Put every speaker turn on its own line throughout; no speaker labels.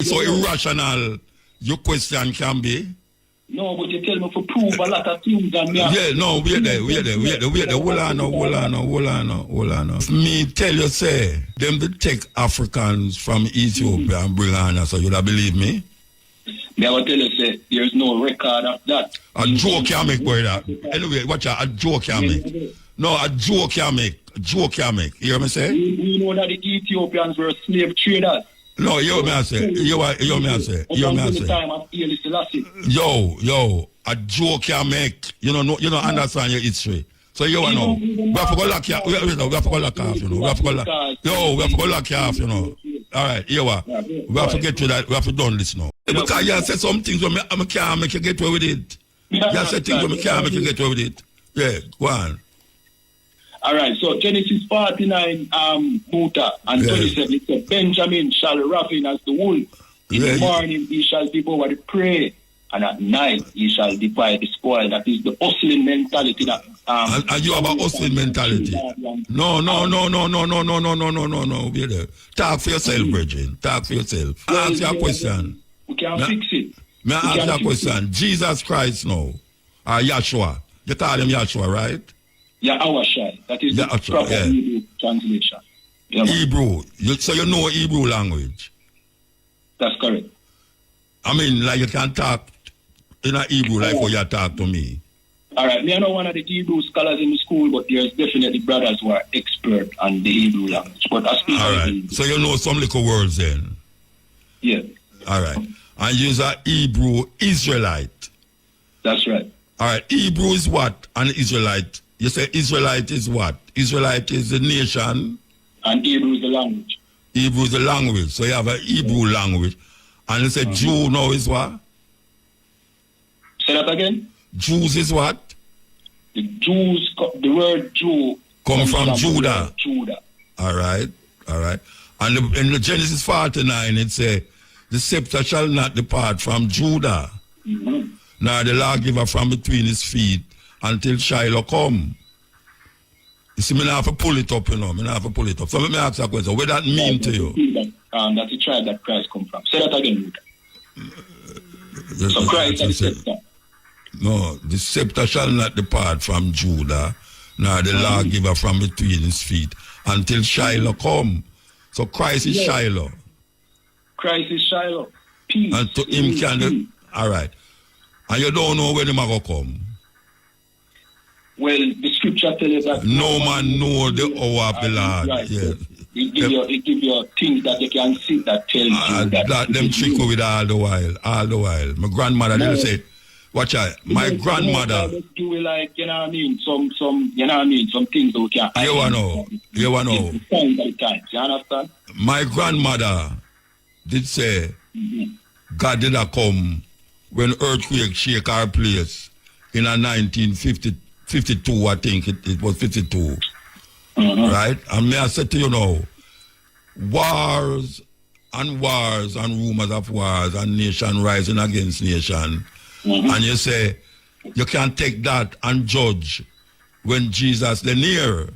so irrational your question can be.
No, but you tell me to prove a lot of things and me.
Yeah, no, wait there. Hold on. Me tell you, say, them to take Africans from Ethiopia and bring on us, so you'd believe me?
Me I will tell you, say, there's no record of that.
A joke can make, boy, that. Anyway, watch out, a joke can make. No, a joke can make. You hear me say?
We know that the Ethiopians were slave traders.
No, you hear me I say. Yo, a joke can make. You don't understand your history. So you know, we have to go lock you off, you know. We have to go lock you off, you know. All right, we have to get to that. We have to done this now. Because you said some things where I can't make you get away with it. You said things where I can't make you get away with it. Yeah, go on.
All right, so Genesis 49, muta, and 27, it says, Benjamin shall ravin as the wool. In the morning he shall devour the prey, and at night he shall divide the spoil. That is the hustling mentality. That
and you have a hustling mentality. No. Wait there. Talk for yourself, Bridget. Talk for yourself. Answer your question.
We can fix it.
May I ask you a question? Jesus Christ now, or Yahshua. You call him Yahshua, right?
Yahshua. That is the proper Hebrew translation.
Hebrew. So you know Hebrew language?
That's correct.
I mean, like you can talk in a Hebrew like how you talk to me.
All right. Me, I'm not one of the Hebrew scholars in the school, but there's definitely brothers who are expert on the Hebrew language. But I speak
all right. So you know some little words then?
Yeah.
All right. And you're a Hebrew Israelite?
That's right.
All right. Hebrew is what? And Israelite? You say Israelite is what? Israelite is the nation?
And Hebrew is the language.
Hebrew is the language. So you have a Hebrew language. And you say Jew now is what?
Say that again?
Jews is what?
The Jews, the word Jew
comes from Judah.
Judah.
All right. And in the Genesis 49 it says, the scepter shall not depart from Judah, nor the lawgiver from between his feet, until Shiloh come. You see, I have to pull it up, So let me ask you a question. What does that mean to you?
That's the tribe that Christ come from. Say that again, so Christ is the scepter.
No, the scepter shall not depart from Judah, nor the lawgiver from between his feet, until Shiloh come. So Christ is Shiloh.
Christ is Shiloh. Peace.
And to him can all right. And you don't know when him going to come.
Well, the scripture tells you that
no man know the hour of the Lord.
Right.
Yes.
It give you things that you can see that tell you
that them trick with all the while. My grandmother didn't say, watch out. My grandmother.
Do it like, you know what I mean? Some you know what I mean? Some things that we can.
You know. You
understand?
My grandmother did say, God did not come when earthquake shake our place in a 1952, I think it was 52. Right? And may I say to you now, wars and rumors of wars and nation rising against nation. And you say, you can't take that and judge when Jesus is near.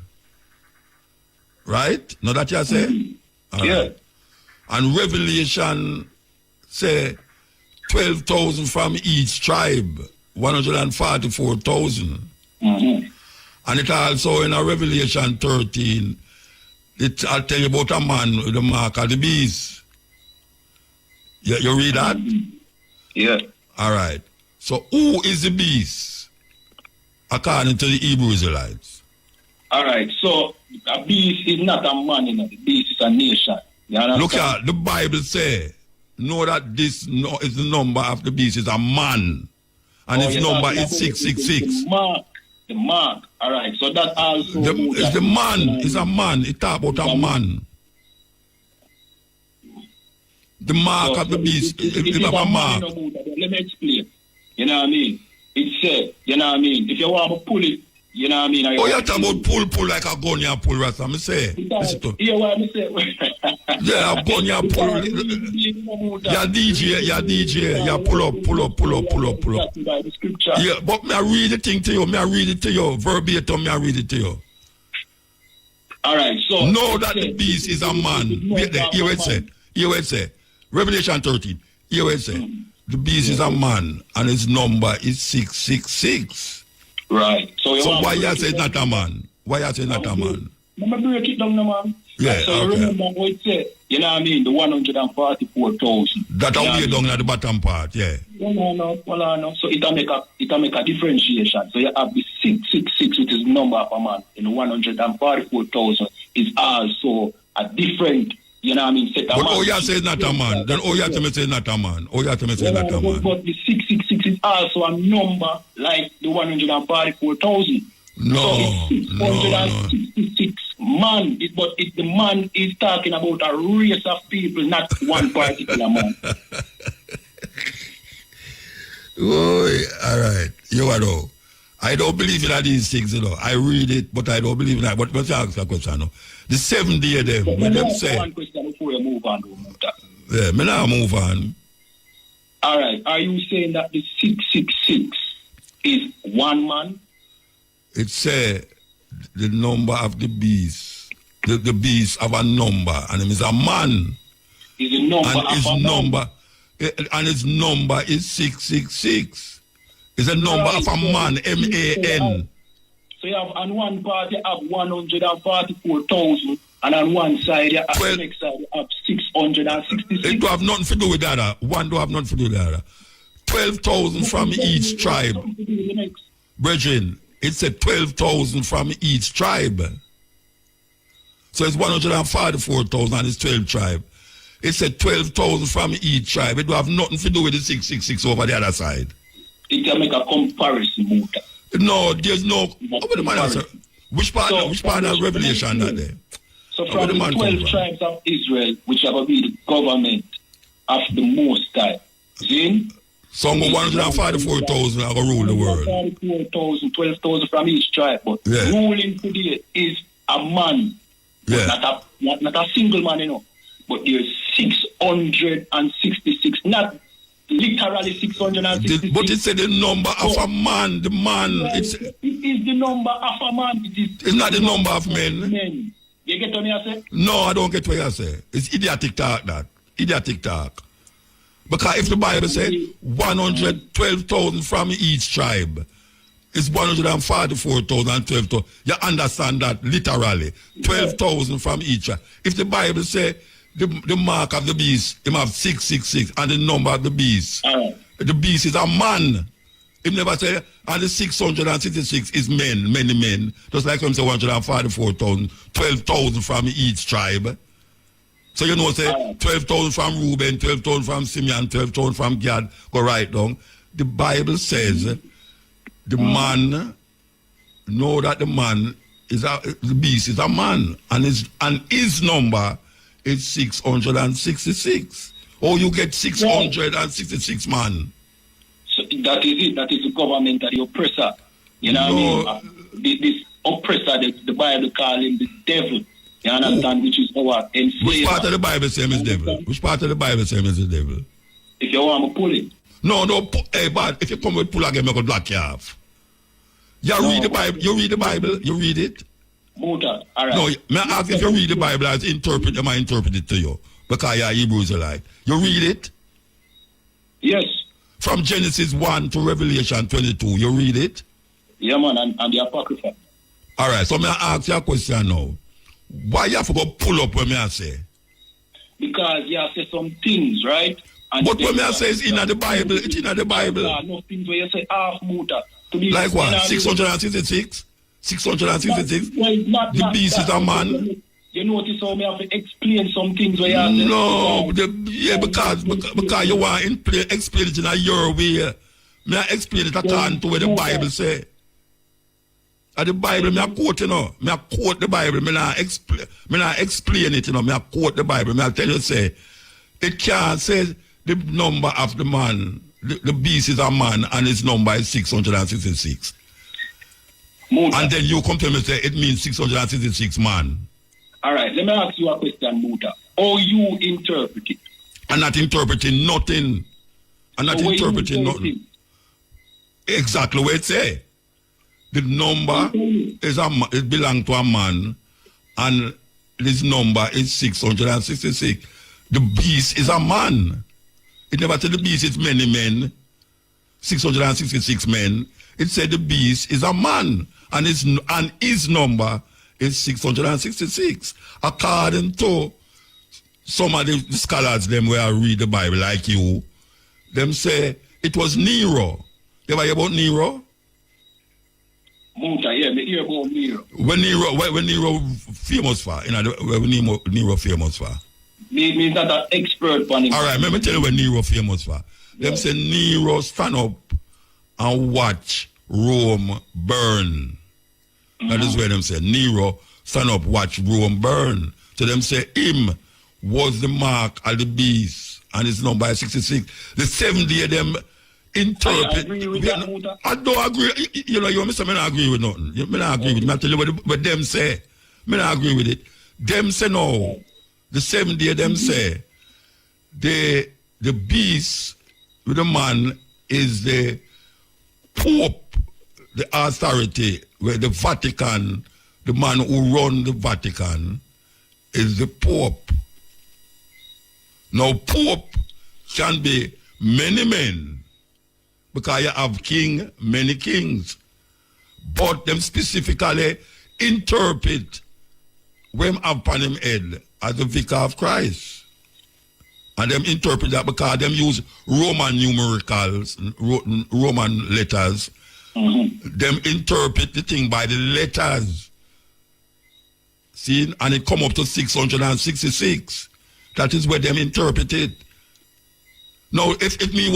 Right? Know that you say?
Yeah.
Right. And Revelation say 12,000 from each tribe, 144,000. And it also in a Revelation 13, I'll tell you about a man with the mark of the beast. You read that?
Yeah.
All right. So who is the beast according to the Hebrew Israelites?
All right. So a beast is not a man, the beast is a nation.
Look at the Bible say, know that this is the number of the beast is a man. And its number is 666.
The mark. All right. So that also...
It's the man. It's a man. It talk about a man. The mark of the beast. It have a mark.
Let me explain. You know what I mean? It said, you know what I mean? If you want to pull it, you know what I mean?
You talk about pull like a gun you pull, Rasta. I say.
Hear what I say?
Yeah, a gun you pull. Yeah, DJ. Yeah, pull up. Yeah, but me I read the thing to you. Verbatim, I read it to you.
All right, so...
Know that the beast is a man. Wait there. Here it say. Revelation 13. Here it says, the beast is a man and his number is 666.
Right. So
why you say not a man? Why you say not a man?
Let me break it down, man.
Yeah,
so
okay.
remember what it said, you know what I mean? The 144,000.
That are way down at the bottom part, yeah.
No. So it make a differentiation. So you have the 666, which is the number of a man, and the 144,000 is also a different, you know what I mean, set of
But
man.
you say not a man. Then you have to say not a man. You have to say not a man.
But the 666 is also a number like the 144,000.
No,
so it's 666 man. But the man is talking about a race of people, not one particular man.
Oh, all right. You know, I don't believe in all these things, you know. I read it, but I don't believe in that. But let's ask a question, no? The 7th day of them, when them say...
One question before you move on, Muta.
Yeah, me now move on.
All right. Are you saying that the 666 is one man?
It say the number of the beast. The beast have a number, and it is a man.
Is a number
and
of
his
a
number,
man?
And his number is 666. It's a number
Right,
of a man, M-A-N.
So you have on one part you have 144,000, and on one side you have the next side you have 666.
It do have nothing to do with the other. One do have nothing to do with the other. 12,000 from each tribe. Brethren, it's a 12,000 from each tribe. So it's 144,000 and it's 12 tribe. It's a 12,000 from each tribe. It do have nothing to do with the 666 over the other side.
It can make a comparison, Muta.
No, there's no. Which part of Revelation that there?
So from the 12 tribes of Israel, which are going to be the government of the Most High. Zin?
Some 144,000 are going to rule the world.
144,000, 12,000 from each tribe. But ruling today is a man.
Yeah.
Not a single man, you know. But there's 666, not literally 666.
But it's the number of a man. The man.
It is the number of a man.
It's not the number of men.
You get what I say?
No, I don't get what you say. It's idiotic talk, that. Idiotic talk. Because if the Bible says 112,000 from each tribe, it's 144,000 and 12,000. You understand that literally. 12,000 from each tribe. If the Bible says the mark of the beast, him have 666, and the number of the beast, the beast is a man. He never say, and the 666 is men, many men. Just like him say 144,000, 12,000 from each tribe. So you know, say 12,000 from Reuben, 12,000 from Simeon, 12,000 from Gad, go right down. The Bible says the man, know that the man is the beast is a man, and his number is 666. Oh, you get 666 man.
So that is it. That is the government of the oppressor. You know what I mean? This oppressor, the Bible call him the devil. You understand? Which is our enslaver.
Which part of the Bible say him is devil? Which part of the Bible say him is the devil?
If you want to pull it.
No, hey, but if you come with pull again, I could block you off. You read the Bible. You read the Bible. You read it.
Muta. All right.
No, may I ask if you read the Bible as interpret? Am I interpret it to you? Because you are Hebrew Israelite. You read it.
Yes.
From Genesis 1 to Revelation 22, you read it?
Yeah, man, and the Apocrypha.
All right, so may I ask you a question now? Why you have to go pull up when I say?
Because you have to say some things, right? And
but when I say it's in the Bible, it's in the Bible.
No things where you say half muta.
Like what? 666? 666? The beast is a man.
You notice how me have to explain some things where you have to...
No, because you want to explain it in your way. May I explain it according to what the Bible say? And the Bible, me I quote, you know. Me I quote the Bible. Me not explain it, you know. Me I quote the Bible. Me I tell you, say, it can't say the number of the man. The beast is a man and his number is 666.
Muta.
And then you come to me and say it means 666 man.
All right, let me ask you a question, Muta. How you interpret it?
I'm not interpreting nothing. I'm not interpreting nothing. Exactly what it say. The number is it belongs to a man, and this number is 666. the beast is a man. It never said the beast is many men, 666 men. It said the beast is a man, and his number is 666. According to some of the scholars, them where I read the Bible like you, them say it was Nero. You ever hear about Nero?
Muta, yeah, me hear about Nero.
When Nero famous for? When Nero famous for?
Means that an expert on him.
All right, let me tell you what Nero famous for.
Yeah.
Them say Nero stand up and watch Rome burn. That is where them say Nero stand up, watch Rome burn. So them say him was the mark of the beast, and it's number 66. The 7th day them interpret.
I agree with that, Muta.
I don't agree. You know, you say, I don't agree with nothing. I don't agree with it. I tell you what them say. I don't agree with it. Them say no. The 7th day them say the beast with the man is the Pope, the authority, where the Vatican, the man who run the Vatican is the Pope. Now Pope can be many men because you have king, many kings. But them specifically interpret when upon him head as the vicar of Christ. And them interpret that because them use Roman numericals, Roman letters. Them interpret the thing by the letters. See? And it come up to 666. That is where them interpret it. Now, if me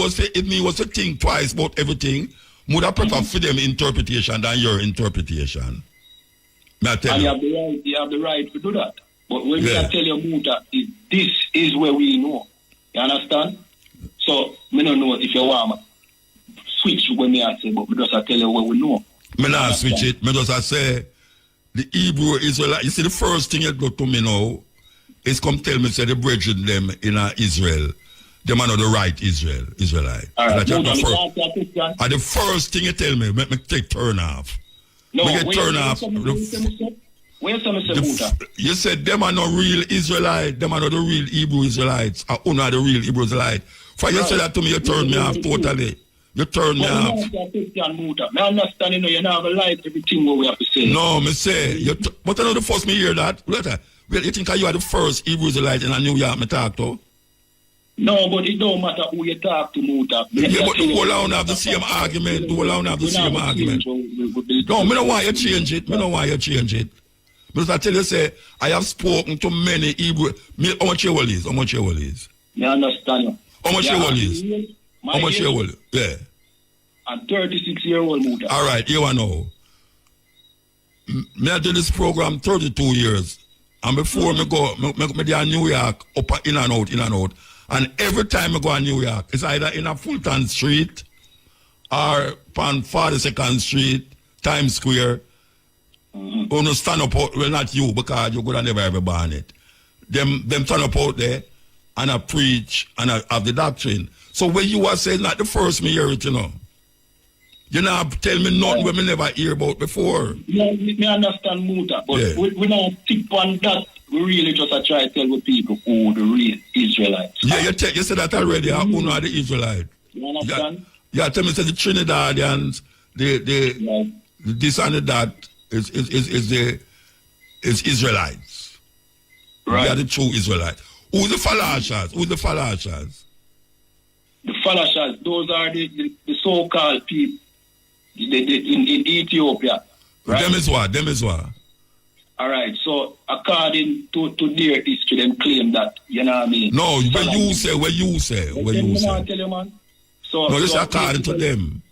was to think twice about everything, would I prefer for them interpretation than your interpretation? May I tell
And
you?
you have the right to do that. But when I tell you, Muta, this is where we know. You understand? So, I don't know if you want to switch when I say, but because I tell you what we know.
Me not switch it. Me just say, the Hebrew Israelite, you see the first thing you go to me now, is come tell me, say the brethren them in Israel, them are not the right Israelite.
All right,
the first thing you tell me, make me take turn off.
No,
make it turn off.
Where's some Muta?
You said them are not real Israelites, them are not the real Hebrew Israelites, or not the real Hebrew Israelites. For you say that to me, you turn me off totally. You turn me off.
I understand, you know, you never like everything what we have to say.
No, me say, but I know the first me hear that. Well, you think you are the first Hebrew Israelite in New York me talk to?
No, but it don't matter who you talk to, Muta.
Yeah, but the whole round have the same argument. The whole round have the same argument. No, me don't want you change it. Me don't want you change it. Because I tell you, say, I have spoken to many Hebrew. How much your is? How much your is?
I understand you.
How much your is? How much your is? Yeah.
I'm 36-year-old, Muta.
All right, you know. Me I do this program 32 years. And before me go, me there in New York, up in and out. And every time I go to New York, it's either in a Fulton Street or on 42nd Street, Times Square. Who no stand up out, well, not you, because you could have never ever born it. Them stand up out there and I preach and I have the doctrine. So when you are saying not the first me hear it, you know. You know, tell me nothing when me never hear about before.
Yeah, me understand, Muta, but we don't stick on that. We really just try to tell the people who the real Israelites are.
Yeah, you said that already, who are the Israelites.
You understand?
Yeah, tell me, say the Trinidadians, the this and that is Israelites.
Right.
They are the true Israelites. Who's the Falashas?
The Falashas, those are the so-called people in Ethiopia. Right?
Them is what?
All right, so according to their history, them claim that, you know what I mean?
No, when you say.
Tell you, man.
No, this is according to them.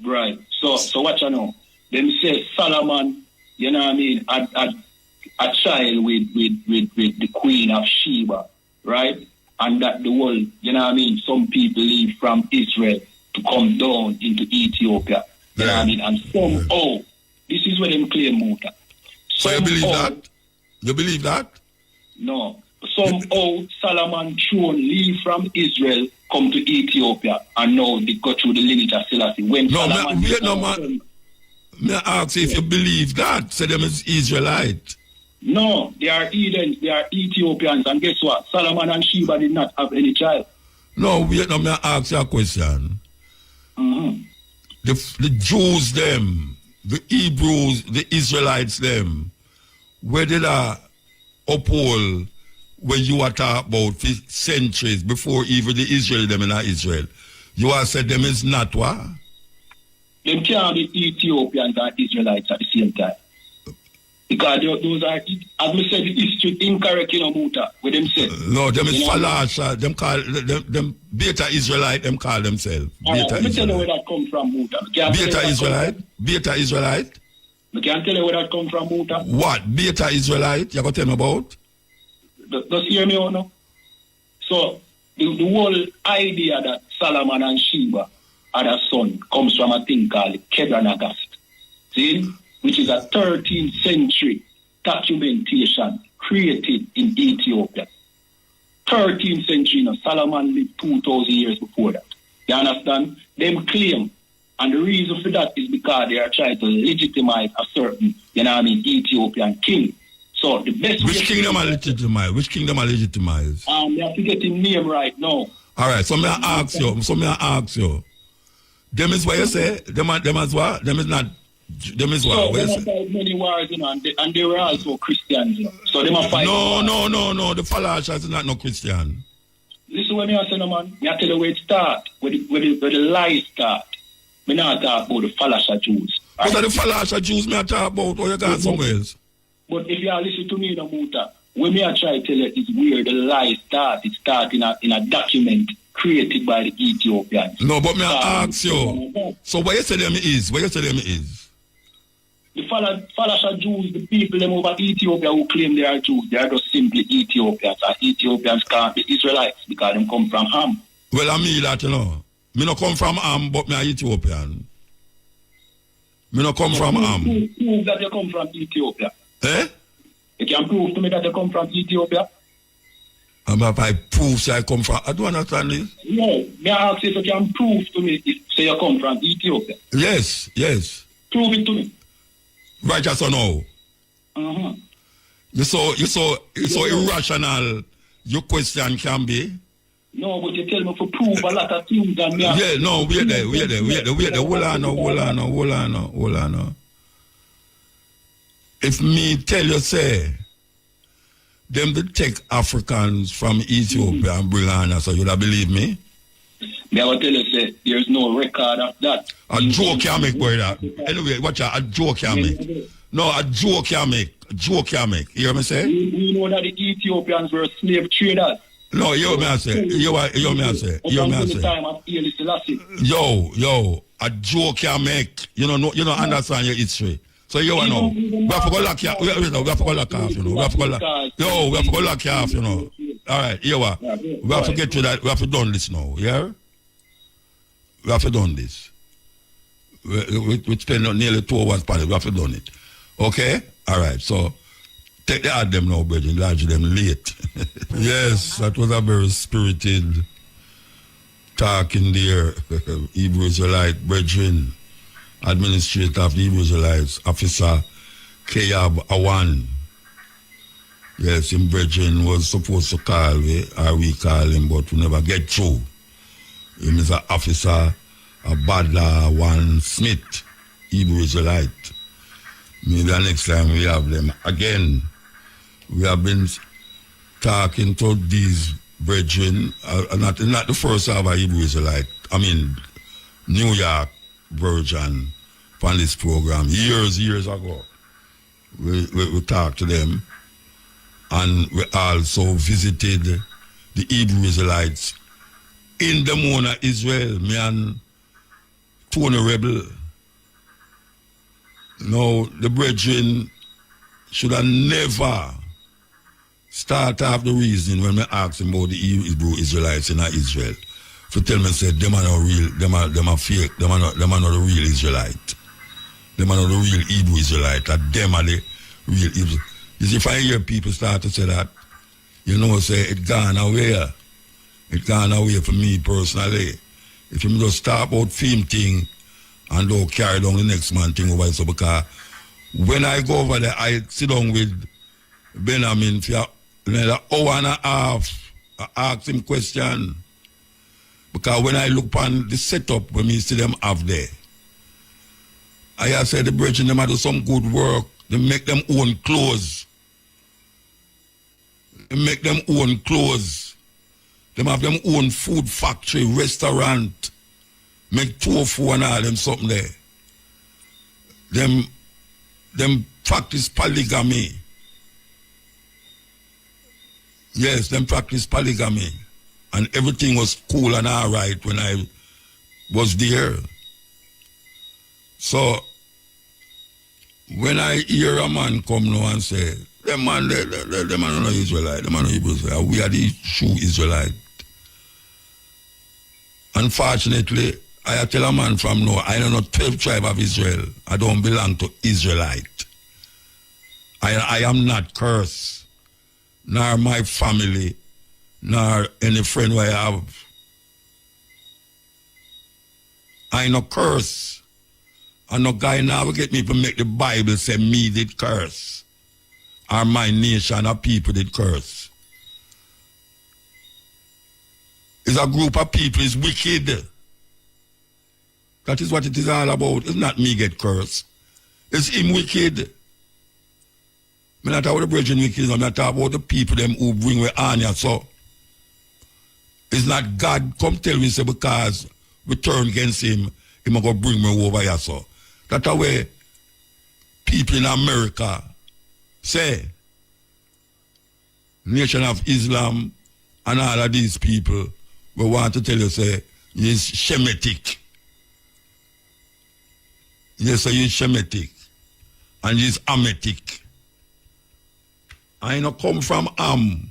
Right, so what you know? Them say Solomon, you know what I mean, a child with the Queen of Sheba, right? And that the world, you know what I mean, some people leave from Israel to come down into Ethiopia. You know what I mean? And somehow, this is what them claim, Muta.
So you believe that? You believe that?
No. Somehow Solomon throne leave from Israel, come to Ethiopia, and now they go through the lineage of Selassie. When
man. May I ask you if you believe that? Say them is Israelite.
No, they are Edens, they are Ethiopians, and guess what? Solomon and Sheba did not have any child.
No, wait, now me ask you a question.
Mm-hmm.
The Jews them, the Hebrews, the Israelites them, where did I uphold when you are talking about for centuries before even the Israel them in Israel? You are said them is not what?
Them can't be Ethiopians and Israelites at the same time. Because those are, as we said, the history incorrect in Muta, with them say.
No, them is Falasha, them call them Beta Israelite, them call themselves.
Beta Israelite. Tell you where that come from, Muta.
Beta Israelite? Beta Israelite?
I can't tell you where that come from, Muta.
What? Beta Israelite? You got to tell me about?
Just hear me out now. So, the whole idea that Solomon and Sheba had a son comes from a thing called Kebranagast. See? Which is a 13th century documentation created in Ethiopia. 13th century, Solomon lived 2,000 years before that. You understand? Them claim, and the reason for that is because they are trying to legitimize a certain, Ethiopian king. So the best
Which kingdom are legitimize? Which kingdom are legitimize?
We have to get his name right now.
All right, so may I ask you. Them is what you say? Them as what? Them is not. Them is what?
So they have fight many wars, and they were also Christians, So they must fight.
No. The Falashas is not no Christian.
Listen what me say, no man. Me tell you where it start, where the lies start. Me not talk about the Falasha Jews.
What are the Falasha Jews me talk about? Or you got somewhere else?
But if you are listening to me, no Muta, when me I try to tell you it's where the lies start. It start in a document created by the Ethiopians.
No, but me I ask you. So what you say them is? What you say them is?
The Falasha Jews, the people them over Ethiopia who claim they are Jews, they are just simply Ethiopians. And Ethiopians can't be Israelites because them come from Ham.
Well, I mean that, Me no come from Ham, but me are Ethiopian. Me no come from Ham.
Prove that you come from Ethiopia.
Eh?
You can prove to me that you come from Ethiopia.
And if I prove say I come from, I don't understand this.
No, may I ask if you can prove to me if say you come from Ethiopia?
Yes.
Prove it to me.
Right, yes or no?
Uh-huh.
You so irrational your question can be.
No, but you tell me to prove a lot of things and me.
Yeah, no, wait there. Hold on. If me tell you say them to take Africans from Ethiopia and bring on, so you'd believe me?
Me I will tell you say there's no record of that.
A joke can make, boy, that. Anyway, watch out, a joke can make. No, a joke can make. You hear me say?
We know that the Ethiopians were slave traders.
No, you hear me I say. Yo, a joke can make. You don't understand your history. So you know, we have to go lock you. We have to go lock off, We have to go lock you off, All right, we have to get to that. We have to done this now, yeah? We have to done this. We spend nearly 2 hours on it. We have to done it. Okay? All right, so take the ad them now, brethren. Lodge them late. Yes, that was a very spirited talk in there. Hebrew Israelite brethren. Administrator of the Hebrew Israelites, Officer Kayab Awan. Yes, him brethren was supposed to call me, or we call him, but we never get through. Him is an officer, a Badla Awan Smith, Hebrew Israelite. Maybe the next time we have them again. We have been talking to these brethren, not the first of a Hebrew Israelite, New York version from this program years ago. We talked to them, and we also visited the Hebrew Israelites in the Mona, Israel. Me and Tony Rebel. No, the brethren should have never start off the reason when we ask them about the Hebrew Israelites in Israel. For tell me, say, them are not real, them are fake, them are not the real Israelite. Them are not the real Hebrew Israelite, that them are the real Hebrew. You see, if I hear people start to say that, say, it gone away. It gone away for me personally. If you just start about film thing and don't carry down the next man thing over, so because when I go over there, I sit down with Benjamin for another hour and a half. I asked him question. Because when I look on the setup when me see them have there, I said the brethren them do some good work. They make them own clothes. They make them own clothes. They have them own food factory, restaurant. Make tofu and all them something there. Them practice polygamy. Yes, them practice polygamy. And everything was cool and all right when I was there. So, when I hear a man come now and say, them man are not Israelite, them man are Hebrews, we are the true Israelite. Unfortunately, I tell a man from now, I am not 12 tribe of Israel. I don't belong to Israelite. I am not cursed, nor my family, nor any friend who I have. I no curse. And no guy now will get me to make the Bible say me did curse. Or my nation or people did curse. It's a group of people is wicked. That is what it is all about. It's not me get cursed. It's him wicked. I'm not talking about the brethren wicked. I'm not talking about the people them who bring we on here. So it's not God come tell me say because we turn against him, he going to bring me over here. So that's the way people in America say, Nation of Islam and all of these people, we want to tell you, say, he's Shemitic. Yes, so he's Shemitic. And he's Amitic. I know come from Am.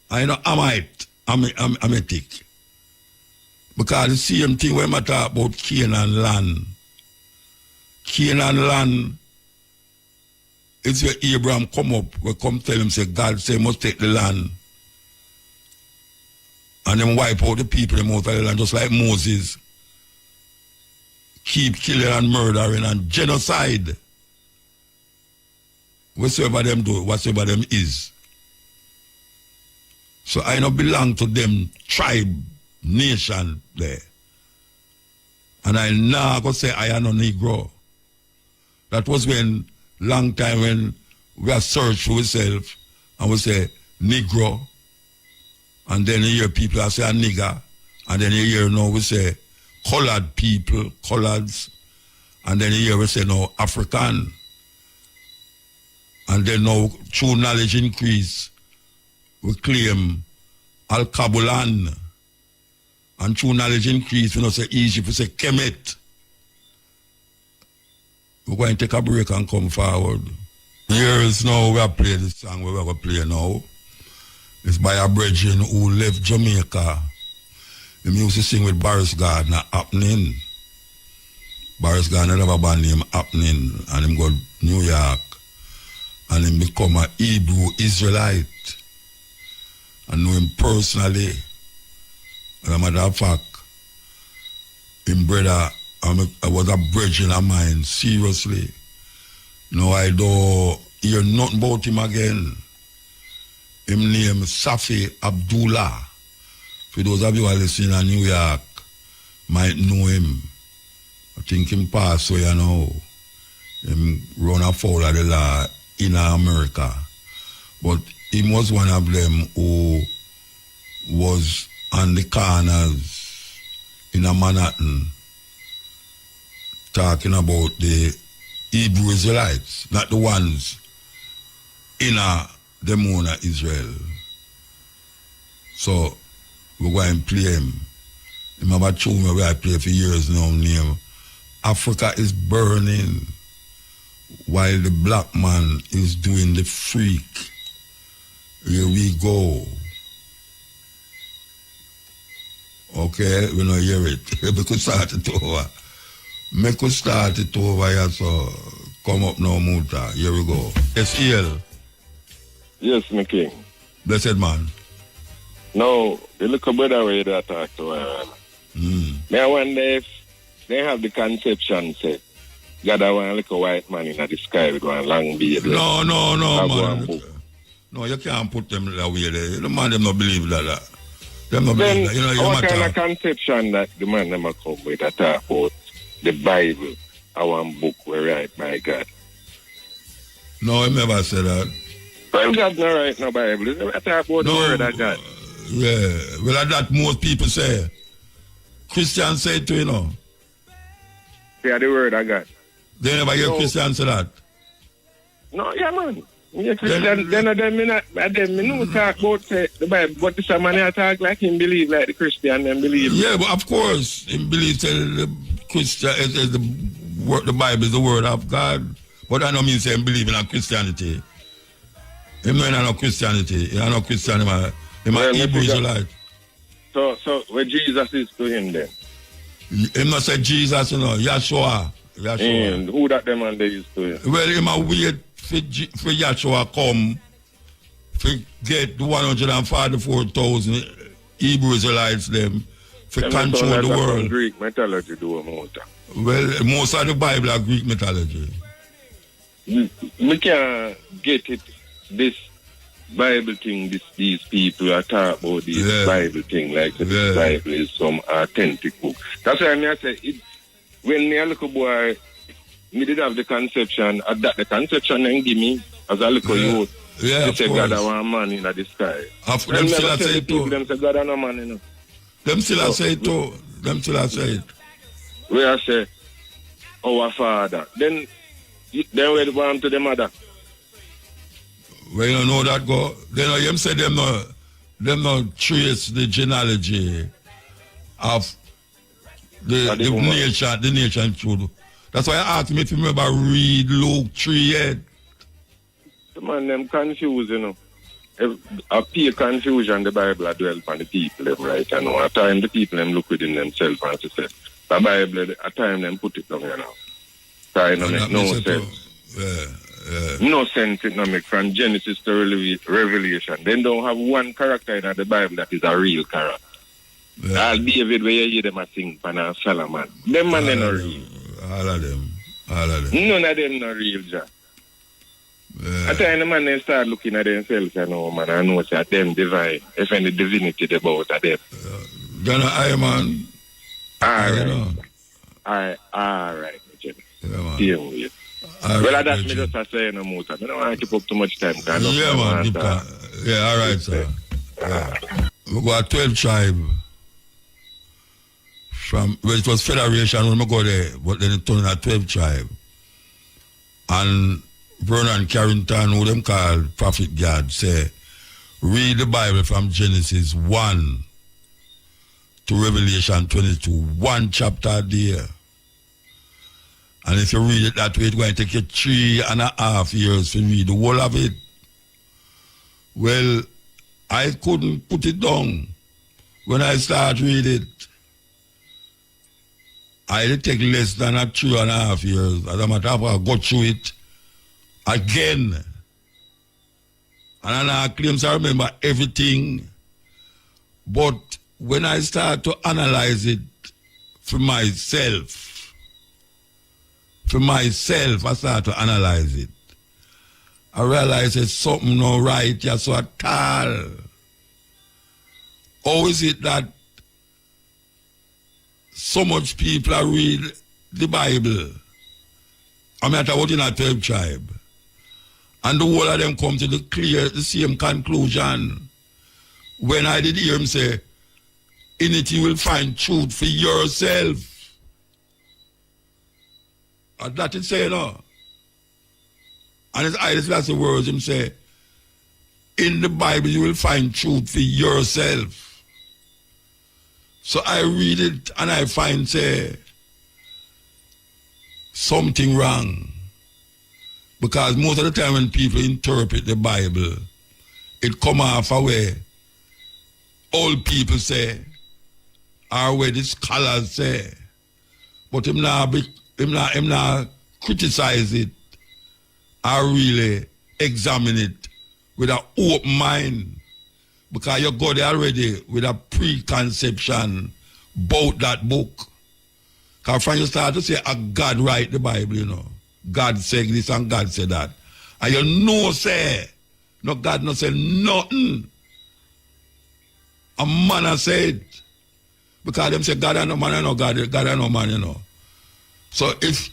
I know Amite, Amitic. Because the same thing when I talk about Canaan land. Canaan land, it's where Abraham come up, we come tell him, say, God say, must take the land. And then wipe out the people them out of the land, just like Moses. Keep killing and murdering and genocide. Whatsoever them do, whatsoever them is. So I don't belong to them tribe, nation there. And I now go say I am a Negro. That was when, long time when we are search for ourselves and we say Negro. And then you hear people I say a nigger. And then you hear now we say colored people, coloreds. And then you hear we say no African. And then now true knowledge increase. We claim Al-Kabulan. And true knowledge increase, we don't say Egypt, we say Kemet. We're going to take a break and come forward. Here is now we are playing this song we're going to play now. It's by a brethren who left Jamaica. He used to sing with Boris Gardner, Happening. Boris Gardner have a band named Happening, and him go to New York. And him become a Hebrew Israelite. I know him personally. As a matter of fact, him brother, I was a brethren of mine, seriously. No, I don't hear nothing about him again. Him name Safi Abdullah. For those of you who are listening in New York, might know him. I think him passed away now. Him run afoul of the law in America. But he was one of them who was on the corners in Manhattan talking about the Hebrew Israelites, not the ones in the Mona Israel. So we're going to play him. Him have a tune where I play for years now named Africa is Burning while the black man is doing the freak. Here we go. Okay, we don't hear it. We could start it over. Make us start it over here, so come up now, Muta. Here we go. Yes, EL.
Yes, my king.
Blessed man.
Now, the little brother where you talk to, may I wonder if they have the conception set God I want like a white man in the sky with one long beard.
No, man.
Book.
No, you can't put them that way there. The man them not believe that. Them not
Then
believe that.
what kind of conception that the man them come with that talk about the Bible, our book were right by God?
No, I never said that.
Well, God not right no Bible. It's talk about the word of God.
Yeah, well that most people say. Christians say it too, you know.
Yeah, the word of God.
They never hear Christians say that.
No, yeah, man. Yeah, Christian, me know talk about the Bible, but this man talk like him believe like the Christian them believe.
Yeah, but of course, him believe the Christian is the Bible is the word of God. But I don't mean say him believe in Christianity. Him not in no Christianity. He not Christian, him a Hebrew Israelite.
So where Jesus is to him then?
Him not say Jesus, you know, Yahshua.
And who that them and they used to him?
Well, him a wait for Yahshua come to get the 144,000 Hebrew Israelites them to control the world.
Greek mythology do a muta.
Well, most of the Bible are Greek mythology.
We can't get it. This Bible thing, these people are talking about this Bible thing like this Bible is some authentic book. That's why I say when me a little boy, me did have the conception, the conception and give me as a little youth.
Yeah,
they say God are one man in the sky.
Them still say it too.
Them say God are no man, you know.
Them still say it too. Them still say it.
Where I say, our father. Then we born to the mother.
Well, you know that go. Then them say them no trace the genealogy of the nation through. That's why I asked me if you remember read Luke 3 yet.
The man them confused, you know. Appear confusion the Bible dwell upon the people them, right? And at time the people them look within themselves and say the Bible at time them put it down, you know. So it make no sense. No sense it not make from Genesis to Revelation. They don't have one character in the Bible that is a real character. All David where you hear them a sing and Solomon. Them man they not real.
All of them.
None of them not real, Jack. At the time the man they start looking at themselves, you know, man, I know that them divine. If any divinity about them.
Then I man.
Alright, Jimmy.
Yeah, man.
Deal with you. Well, that's me just saying no more. I don't want to keep up too much time.
Yeah, man. Yeah, all right, sir. Yeah. We got 12 tribe from, well, it was federation when we go there, but then it turned out 12 tribe. And Vernon Carrington, who them call Prophet God, say, read the Bible from Genesis 1 to Revelation 22, one chapter a day. And if you read it that way, it's going to take you 3.5 years to read the whole of it. Well, I couldn't put it down. When I started reading it, I did take less than 3.5 years. As a matter of fact, I got through it again. And I claim I remember everything. But when I started to analyze it for myself, I started to analyze it. I realized there's something not right here so at all. How is it that so much people are read the Bible? I mean, I was in a 12 tribe. And the whole of them come to the same conclusion. When I did hear him say, in it you will find truth for yourself. And that it say, no. And it's eyes, that's the words him say. In the Bible you will find truth for yourself. So I read it and I find, say, something wrong. Because most of the time when people interpret the Bible, it come off away. Old people say, or where the scholars say. But him not criticize it or really examine it with an open mind. Because you go there already with a preconception about that book. Because from you start to say, God write the Bible, you know. God said this and God said that. And you know, say, no, God not say nothing. A man has said, because them say God and no man and no God and no man, you know. So if,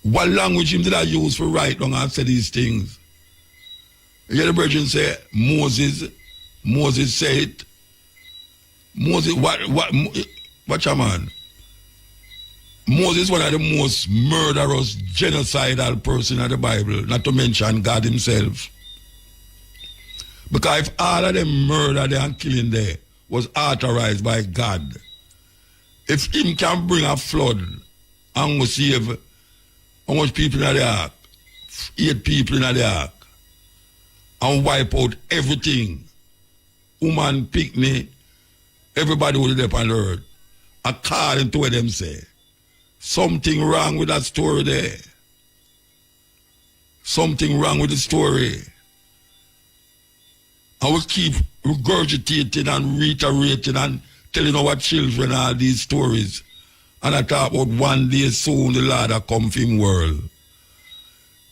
what language him did I use for write down and say these things? You hear the brethren say, Moses said, Moses, what your man? Moses is one of the most murderous, genocidal person in the Bible, not to mention God himself. Because if all of them murder there and killing there was authorized by God, if him can bring a flood and will save how much people in the ark? 8 people in the ark. And wipe out everything. Woman, picnic, everybody who live on the earth. According to what them say. Something wrong with that story there. Something wrong with the story. And we keep regurgitating and reiterating and telling our children all these stories. And I talk about one day soon the Lord will come for him world.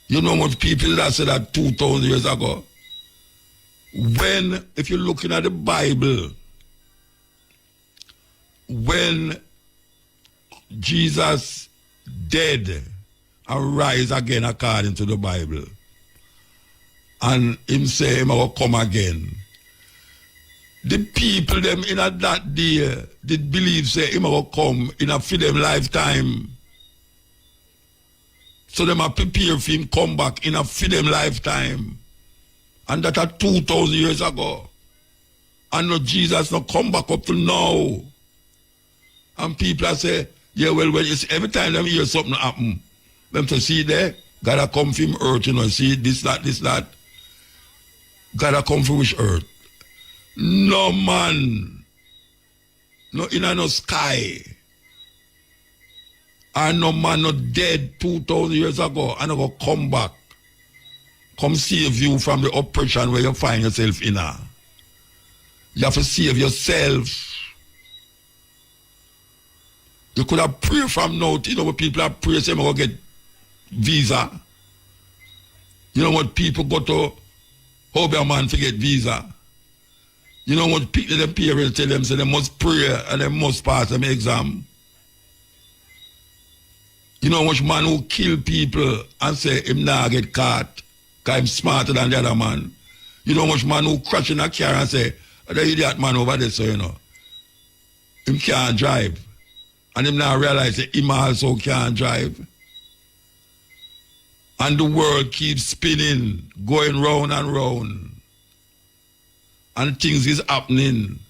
You know what people that said that 2,000 years ago? When, if you're looking at the Bible, when Jesus dead and rise again according to the Bible, and him say him will come again, the people them in that day did believe say him will come in a for them lifetime. So them are prepare for him come back in a for them lifetime. And that are 2,000 years ago. And no Jesus not come back up to now. And people are say, yeah, well, it's every time them hear something happen, them to see there, gotta come from earth, you know, see this, that. Gotta come from which earth? No man. No in no sky. And no man not dead 2,000 years ago and go come back. Come save you from the oppression where you find yourself in. You have to save yourself. You could have prayed from now. You know what people have prayed, say, I'm going to get visa. You know what people go to hope a man to get visa. You know what people, the parents tell them, say they must pray and they must pass them exam. You know which man who kill people and say him now get caught because I'm smarter than the other man. You know which man who crash in a car and say, the idiot man over there, so you know. Him can't drive. And him now realize that him also can't drive. And the world keeps spinning, going round and round. And things is happening.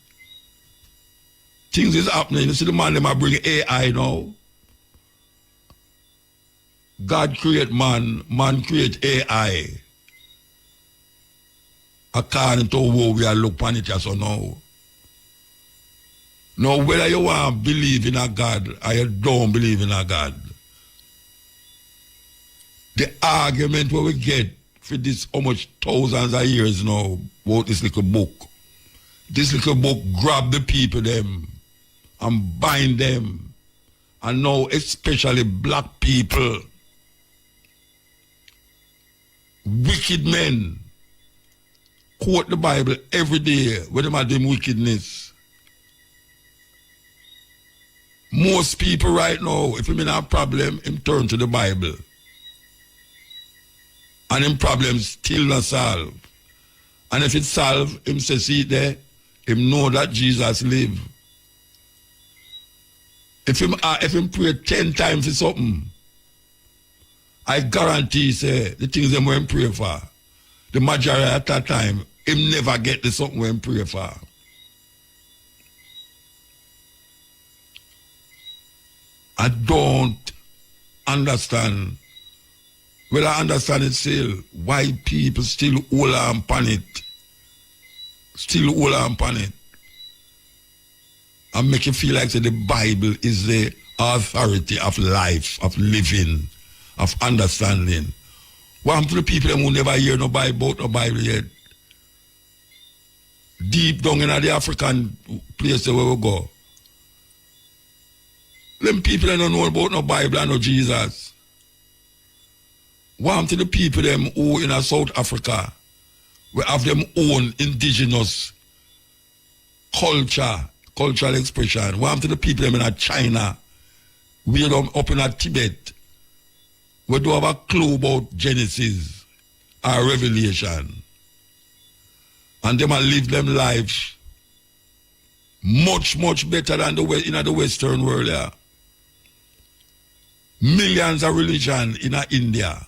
Things is happening. You see the man, they might bring AI now. God create man, man create AI. According to how we are looking at it as of now. Now, whether you want to believe in a God or you don't believe in a God, the argument where we get for this how much thousands of years now about this little book. This little book grab the people them and bind them. And now especially black people, wicked men, quote the Bible every day when they are doing wickedness. Most people right now, if him in a problem, him turn to the Bible. And him problem still not solved. And if it's solved, him say, see there, him know that Jesus live. If him pray 10 times for something, I guarantee, say, the things them we pray for, the majority at that time, him never get the something we pray for. I don't understand. Well, I understand it still, why people still hold on upon it. Still hold on upon it. And make you feel like say, the Bible is the authority of life, of living, of understanding. What happened to the people who never hear no Bible, about no Bible yet? Deep down in the African place where we go. Them people that don't know about no Bible and no Jesus. Warm to the people them who in South Africa, we have them own indigenous cultural expression. Warm to the people them in China, we them up in Tibet. We don't have a clue about Genesis or Revelation. And them will live them lives much, much better than the Western world. Yeah. Millions of religion in India.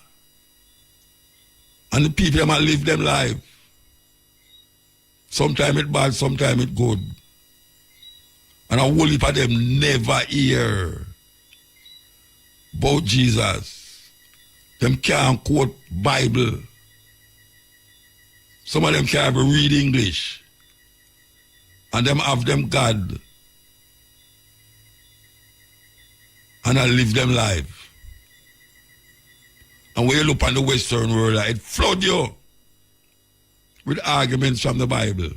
And the people them will live them life. Sometimes it bad, sometimes it good. And a whole heap of them never hear about Jesus. Them can't quote Bible. Some of them can't even read English. And them have them God. And I live them life. And when you look on the Western world, it flood you with arguments from the Bible.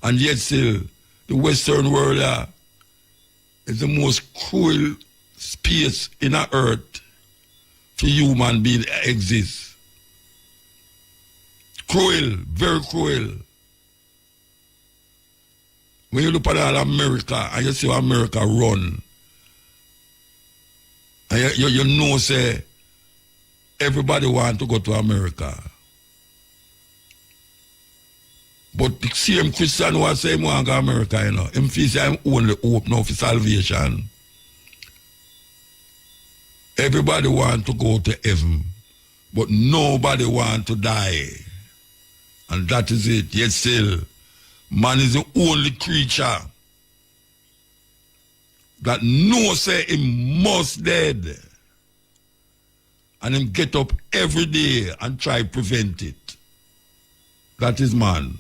And yet still, the Western world is the most cruel space in the earth for human being exist. Cruel, very cruel. When you look at all America and you see how America run, and you know, say, everybody want to go to America. But the same Christian who say he want to go to America, you know, him feel say I'm only hope now for salvation. Everybody want to go to heaven, but nobody want to die. And that is it. Yet still, man is the only creature that knows say he must dead. And him get up every day and try prevent it. That is man.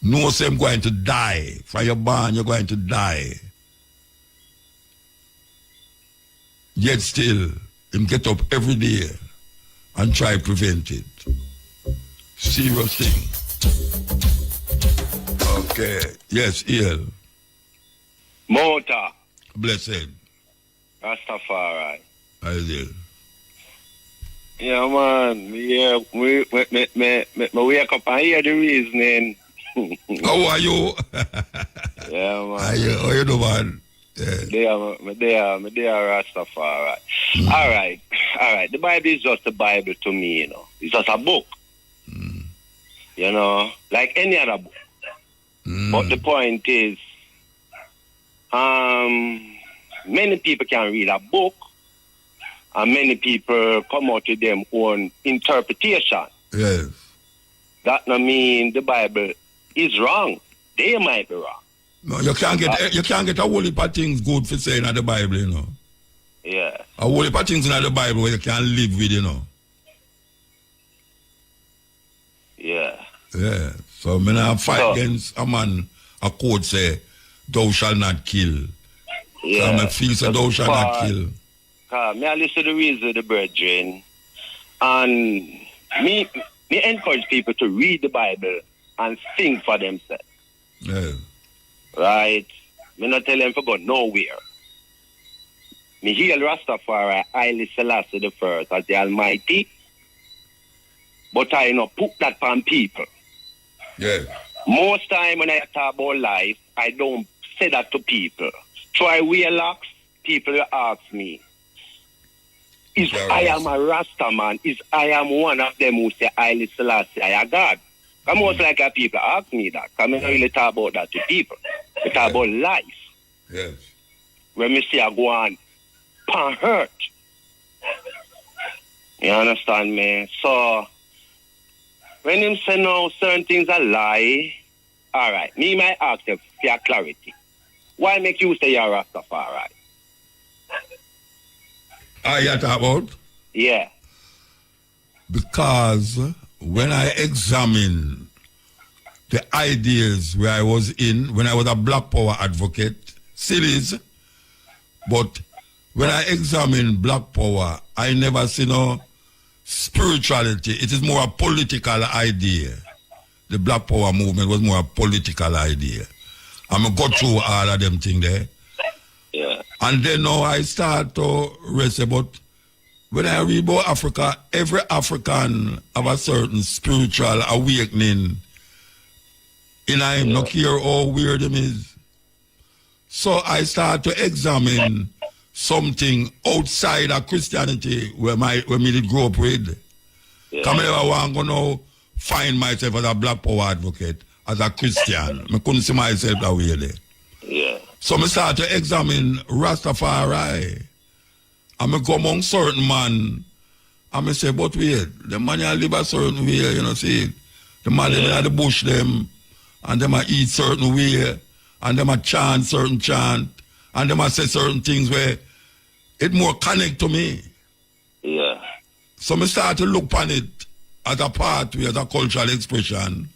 Knows say I'm going to die. From your born, you're going to die. Yet still, him get up every day and try prevent it. Serious thing. Okay. Yes, Ian.
Muta.
Blessed.
Rastafari.
I did.
Yeah, man. Yeah, me wake up and hear the reasoning.
How are you?
Yeah, man.
How you doing, man? Yeah.
Me there, Rastafari. All right. The Bible is just a Bible to me, you know. It's just a book. You know, like any other book. But the point is, many people can read a book, and many people come out with them own interpretation.
Yes.
That no mean the Bible is wrong. They might be wrong.
No, you can't get a whole heap of things good for saying in the Bible, you know.
Yeah.
A whole heap of things in the Bible where you can live with, you know.
Yeah.
Yeah. So when I fight against a man, a code say, thou shalt not kill.
Yeah.
So I feel say thou shalt not kill.
Me I listen to the reason of the brethren, and me encourage people to read the Bible and think for themselves.
Yeah.
Right? Me not tell them to go nowhere. Me hail Rastafari, Haile Selassie the First as the Almighty, but I not put that on people.
Yeah.
Most time when I talk about life, I don't say that to people. Try wear locks, people will ask me, I am a Rasta man, I am one of them who say Haile Selassie, I am God. And most like people ask me that. I don't really talk about that to people. I talk about life.
Yes.
When me say I go on, pan hurt. You understand me? So, when him say no, certain things are lie, all right, me might ask you for your clarity. Why make you say you're Rastafari?
You talk about?
Yeah.
Because when I examine the ideas where I was in, when I was a Black Power advocate, still is, but when I examine Black Power, I never see no spirituality. It is more a political idea. The Black Power movement was more a political idea. I'm going to go through all of them things there.
Yeah.
And then now I start to rest about, when I read about Africa, every African have a certain spiritual awakening in him, no care how weird him is. So I start to examine something outside of Christianity where me did grow up with.
Yeah.
Come here, I want to now find myself as a black power advocate, as a Christian. I couldn't see myself that way there.
Yeah.
So I start to examine Rastafari. And I go among certain man, and I say, but wait, the man you live a certain way, you know, see. The man them in the bush them, and them a eat certain way, and them a chant certain chant, and them a say certain things where it more connect to me.
Yeah.
So I start to look upon it as a pathway, as a cultural expression.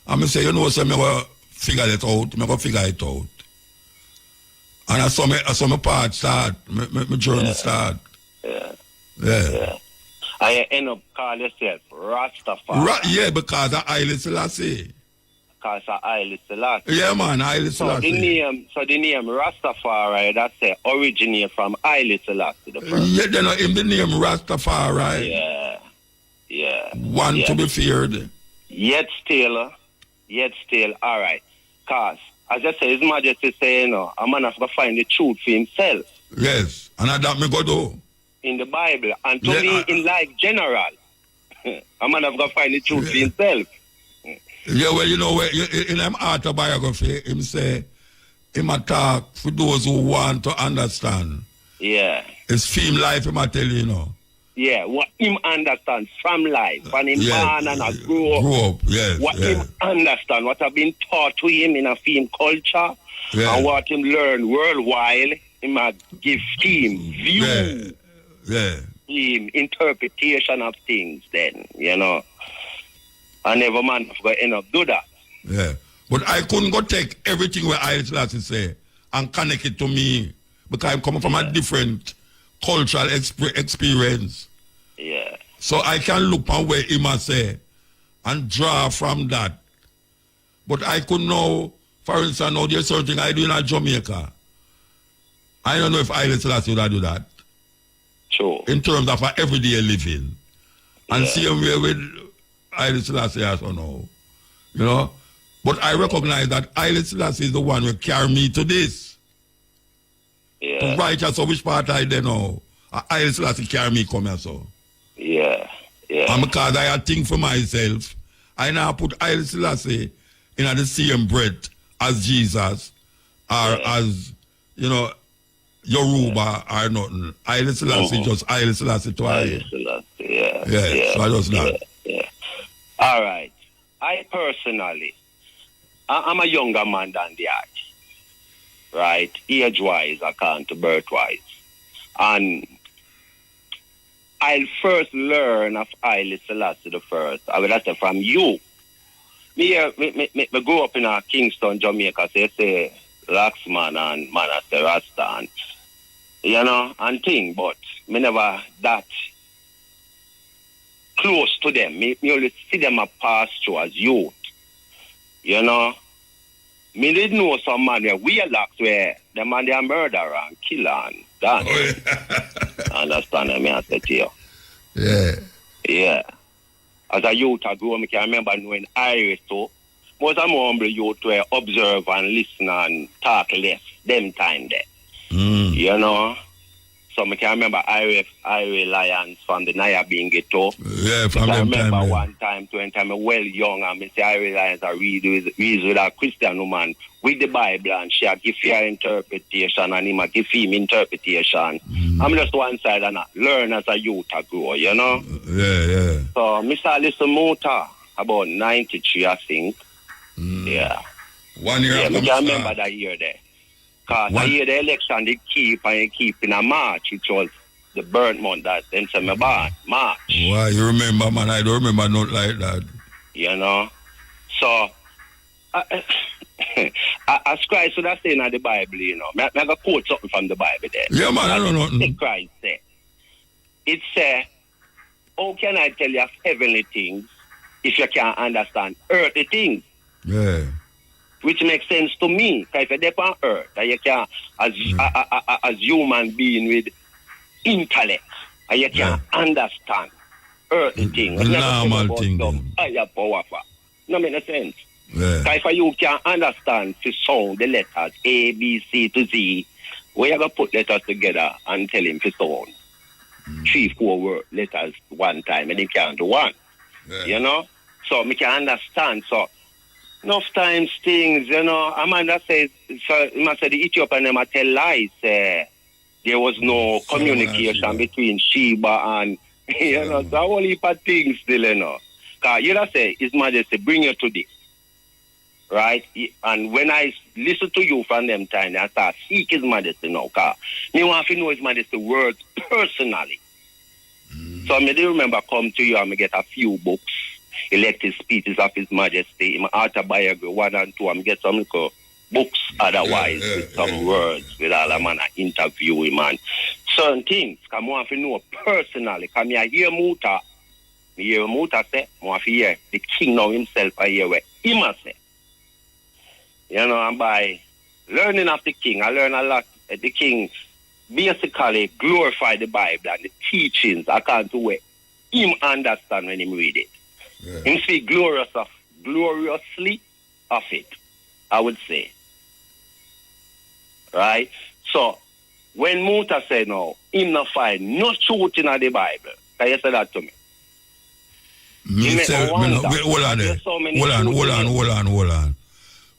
And I say, you know, so I'm going to figure it out. I'm going to figure it out. And I saw my part start, my journey start.
Yeah.
Yeah.
Yeah. And you end up calling yourself Rastafari.
Yeah, because of Haile Selassie.
Because of Haile Selassie.
Yeah, man, Haile
So
Selassie.
the name Rastafari, that's originate from Haile Selassie the first.
Yeah, then in the name Rastafari.
Yeah. Yeah.
One to be feared.
Yet still, all right. Because, as I say, His Majesty say, you know, a man has to find the truth for himself.
Yes, and that me go do.
In the Bible. And to me, in life general, a man has to find the truth for himself.
Yeah, well, you know, in his autobiography, him say, him a talk for those who want to understand.
Yeah.
It's film life, him a tell you, you know.
Yeah, what him understand from life, and him born and
grow up, yes.
What him understand, what have been taught to him in a film culture, and what him learn worldwide, him a give him view, him interpretation of things then, you know. And every man have got to end up do that.
Yeah. But I couldn't go take everything where Haile Selassie say and connect it to me because I'm coming from a different cultural experience.
Yeah.
So I can look on where he must say and draw from that. But I could know, for instance, now there's something I do in Jamaica. I don't know if Haile Selassie would do that.
Sure.
In terms of our everyday living. And same way with Haile Selassie also know. You know? But I recognize that Haile Selassie is the one who carry me to this. To write so which part I don't know. Haile Selassie carry me come here so.
Yeah. Yeah.
And because I think for myself, I now put Haile Selassie in the same breath as Jesus or as, you know, Yoruba or nothing. Haile Selassie just Haile Selassie to
Haile Selassie,
so I just not.
Yeah. All right. I personally, I'm a younger man than the art. Right? Age-wise, I can't birth-wise. And I'll first learn of Haile Selassie the first. I will say from you. Me grew up in Kingston, Jamaica, so you say Laxman and man I say Rasta and, you know, and thing, but me never that close to them. Me only see them a pass through as youth. You know? Me did know some man where we are locked where the man they are murderer and killer and done. Understand me I said to you.
Yeah.
Yeah. As a youth I grew up, I can remember knowing Irish too. Most of my humble youth were observe and listen and talk less them time there. You know? So I can remember Irish Lions from the Naya being ghetto.
Yeah, from
I
them
remember
time.
one time, when I was well young, and I say Irish Lions are read with a Christian woman with the Bible, and she give her interpretation, and him give him interpretation. I'm just one side and I learn as a youth I grow, you know?
Yeah.
So Mr. Listen Muta, about 93, I think. Yeah.
1 year
Yeah,
after
I can remember that year there. Because I hear the election, they keep in a March, which was the birth month that then say me born, March.
Why, you remember, man? I don't remember not like that.
You know? So, as Christ would have said in the Bible, you know, I'm going to quote something from the Bible there.
Yeah, man, I don't know nothing.
Christ said, it says, how can I tell you of heavenly things if you can't understand earthly things?
Yeah.
which makes sense to me. Because if you're on earth, and you can, as human being with intellect, and you can understand earthly things.
Normal thing.
Higher powerful. No make no sense.
Yeah.
Because if you can understand the sound, the letters A, B, C to Z, where you going to put letters together and tell him to sound 3-4 word letters one time, and he can't do one.
Yeah.
You know? So me can understand. So enough times things, you know, Amanda says, so he must say the Ethiopian them a tell lies. There was no communication between Sheba and, you know, so a whole heap of things still, you know. Because you know, say, His Majesty, bring you to this. Right? And when I listen to you from them time, I start seek His Majesty now. Because me want to know His Majesty words personally. So I do remember come to you and me get a few books, elected speeches of His Majesty, my autobiography 1 and 2, and get some little books otherwise with some words, with all the man I interview him and certain things. Because I want to know personally. Because I hear Muta, say, I want to hear the king now himself, I hear what he must say. You know, and by learning of the king, I learn a lot. The king basically glorify the Bible and the teachings according to what him understand when he read it. Yeah. Him speak gloriously of it, I would say. Right? So, when Muta said no, him not find no truth in the Bible. Can you say that to me?
Me say, hold on.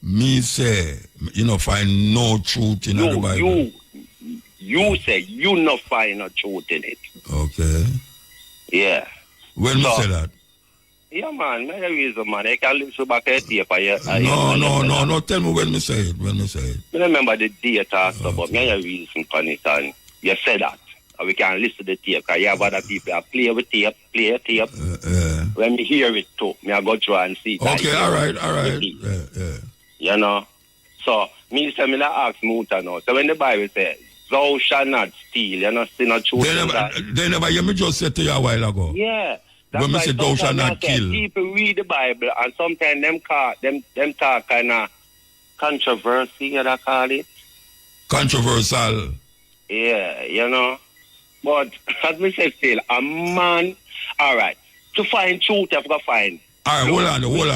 Me say, you know, find no truth in the Bible.
You say you not find no truth in it.
Okay.
Yeah.
When me say that?
Yeah, man. Maybe reason, man. I can listen back at the tape.
No. Tell me when me say it.
I remember the data stuff, but me have reason for it, and you said that. And we can listen to the tape, because you have other people that play a tape. When me hear it too, me I go through and see.
Okay, all right.
Yeah. You know? So, me say me not ask Muta now. So when the Bible says, thou shalt not steal, you know, still not truth.
They never hear me just say to you a while ago.
Yeah.
When me say thou shalt not kill.
People read the Bible and sometimes them talk kind of controversy, you know, call it.
Controversial.
Yeah, you know. But as me say still, a man, all right, to find truth, you have to find.
All right, hold on. Before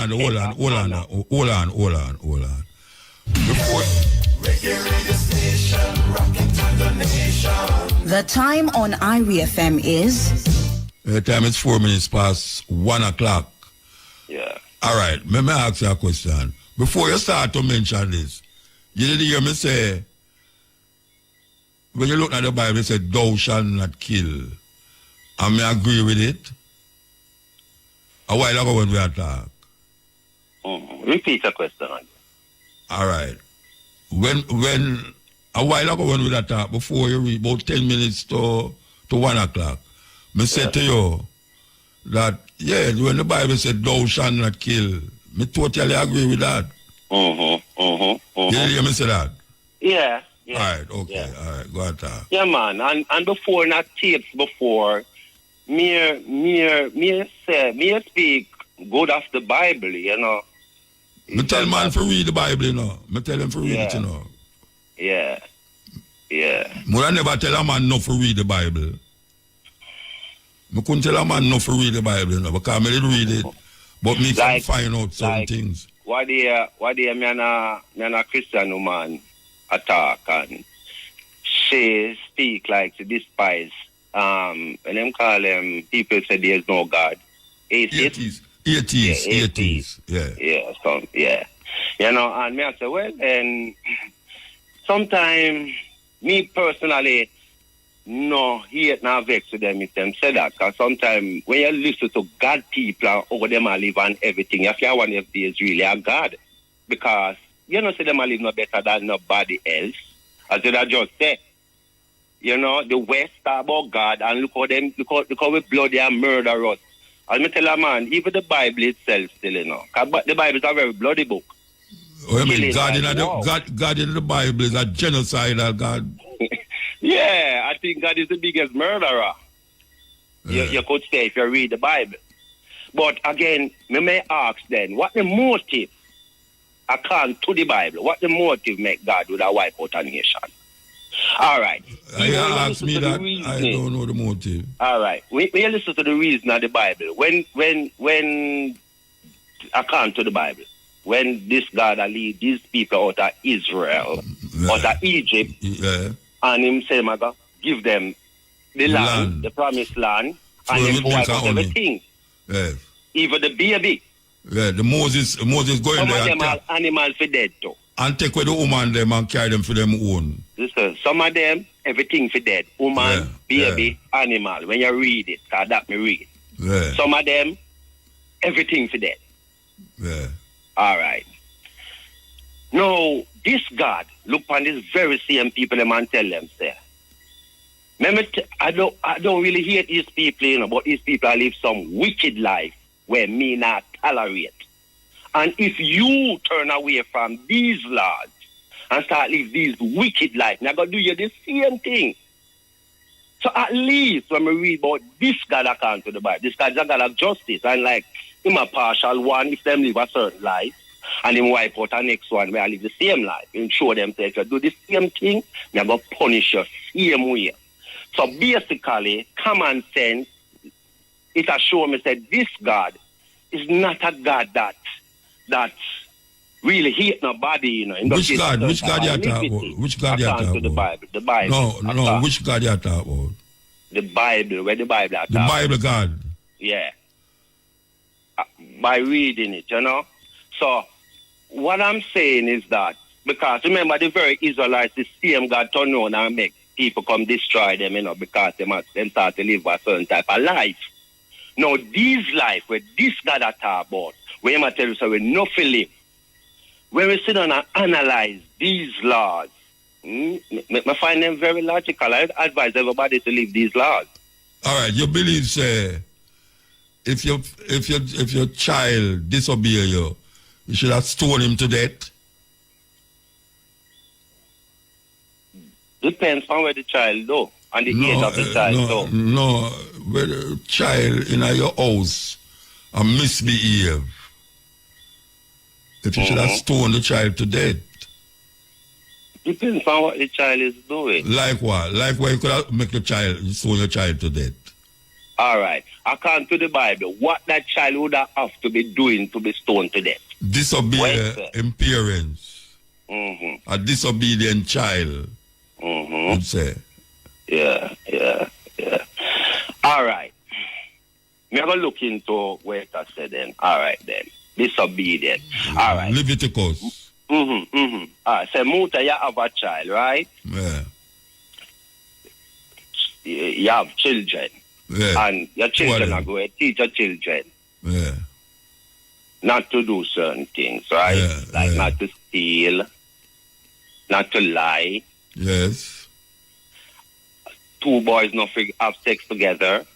the time on Irie FM is?
The time is 4 minutes past 1 o'clock.
Yeah.
All right, let me ask you a question. Before you start to mention this, you didn't hear me say, when you look at the Bible, it said, thou shalt not kill. And me agree with it. A while ago when we had talk.
Repeat the question.
All right. When a while ago when we had talk, before you read about 10 minutes to 1 o'clock, me said to you that, when the Bible said, thou shalt not kill, me totally agree with that. You didn't hear me say that?
Yeah.
All right, okay.
Yeah.
All right, go ahead.
Yeah, man. And before, not tapes before, me speak good of the Bible, you know.
Me tell man to read the Bible, you know. Me tell him to read it, you know.
Yeah.
I never tell a man not to read the Bible. I couldn't tell a man not to read the Bible, you know, because I didn't read it. But me can find out some things.
Why me and a Christian woman attack and she speak like to despise and them call them people say there's no God. Atheists. Yeah. You know, and me I say, well then sometimes me personally no hate now vex with them if them say that, because sometimes when you listen to God people and over them I live and everything, you feel one if there is really a God. Because you know say them I live no better than nobody else. As I just said. You know, the West talk about God and look how we bloody and murder us. As me tell a man, even the Bible itself still, you know. The Bible is a very bloody book.
I mean, God in the Bible is a genocidal God.
Yeah, I think God is the biggest murderer. You could say if you read the Bible. But again, me may ask then, what the motive according to the Bible, what the motive make God would have wipe out a nation? All right.
You ask me that, I don't know the motive.
All right. When you listen to the reason of the Bible, when according to the Bible, when this God lead these people out of Israel, out of Egypt, and him say, give them the land, the promised land, and then wipe out everything.
Yes.
Even the baby.
Yeah, the Moses going
some
there.
Some of them are animals for dead too.
And take away the woman them and carry them for them own.
Listen, some of them, everything for dead. Woman, baby, animal. When you read it, cause that me read.
Yeah.
Some of them, everything for dead.
Yeah.
All right. Now, this God, look on these very same people them and tell them, say, I don't really hate these people, but these people live some wicked life where me not tolerate. And if you turn away from these laws and start live these wicked life, they're going to do you the same thing. So at least when we read about this God account to the Bible, this God is a God of justice. And like, him a partial one, if them live a certain life, and him wipe out the next one where I live the same life, and show them that if you do the same thing, they're going to punish you same way. So basically, common sense, it has shown me that this God is not a God that really hate nobody,
Which God you talk about? Which God you talk about?
The Bible.
No, which God you talk about?
The Bible, where the Bible are
The Bible God.
Yeah. By reading it, So, what I'm saying is that, because remember the very Israelites, the same God turn on and make people come destroy them, because they start to live a certain type of life. Now, this life, where this God I talk about, where I tell you, so we're not live. When we sit down and analyze these laws, I find them very logical. I advise everybody to live these laws.
All right, you believe, say, if your child disobey you, you should have stoned him to death?
Depends on where the child go and the age of the child.
No, where the child in your house and misbehave, if you should have stoned the child to death.
Depends on what the child is doing.
Like what? Like where you could have make stone your child to death.
All right. According to the Bible, what that child would have to be doing to be stoned to death?
Disobey in parents. A disobedient child. Would say.
Yeah. All right. I'm going to look into where it said then. All right then. Disobedient. All right.
Leviticus.
All right. So, Muta, you have a child, right?
Yeah.
You have children.
Yeah.
And your children are going to teach your children.
Yeah.
Not to do certain things, right?
Yeah,
not to steal, not to lie.
Yes.
2 boys not to have sex together.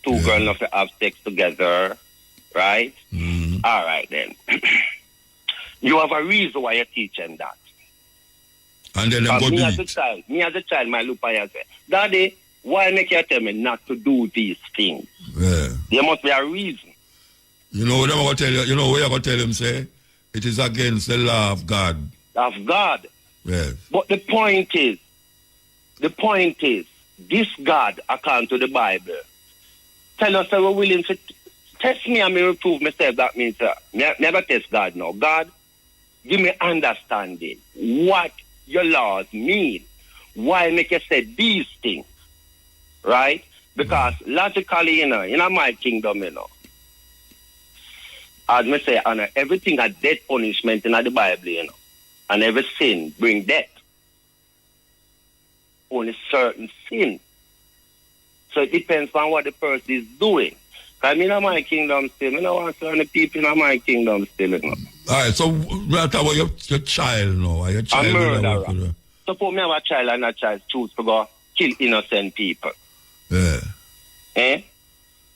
2 girls not to have sex together, right? All right then. You have a reason why you're teaching that.
And then go
me as a child, might look at you and say, Daddy, why make you tell me not to do these things?
Yeah.
There must be a reason.
You know what I'm going to tell you? You know what you're going to tell him, say? It is against the law of God.
Of God.
Yes.
But the point is, this God, according to the Bible, tell us that we're willing to test me and me reprove myself. That means never test God now. God, give me understanding what your laws mean. Why make you say these things? Right? Because logically, in my kingdom, as me say, everything a death punishment in the Bible, and every sin bring death. Only certain sin. So it depends on what the person is doing. Because in my kingdom still, I don't want certain people in my kingdom still.
All right, so what about your child now? Your child
a murderer. Suppose me have a child and that child choose to go kill innocent people.
Yeah.
Eh?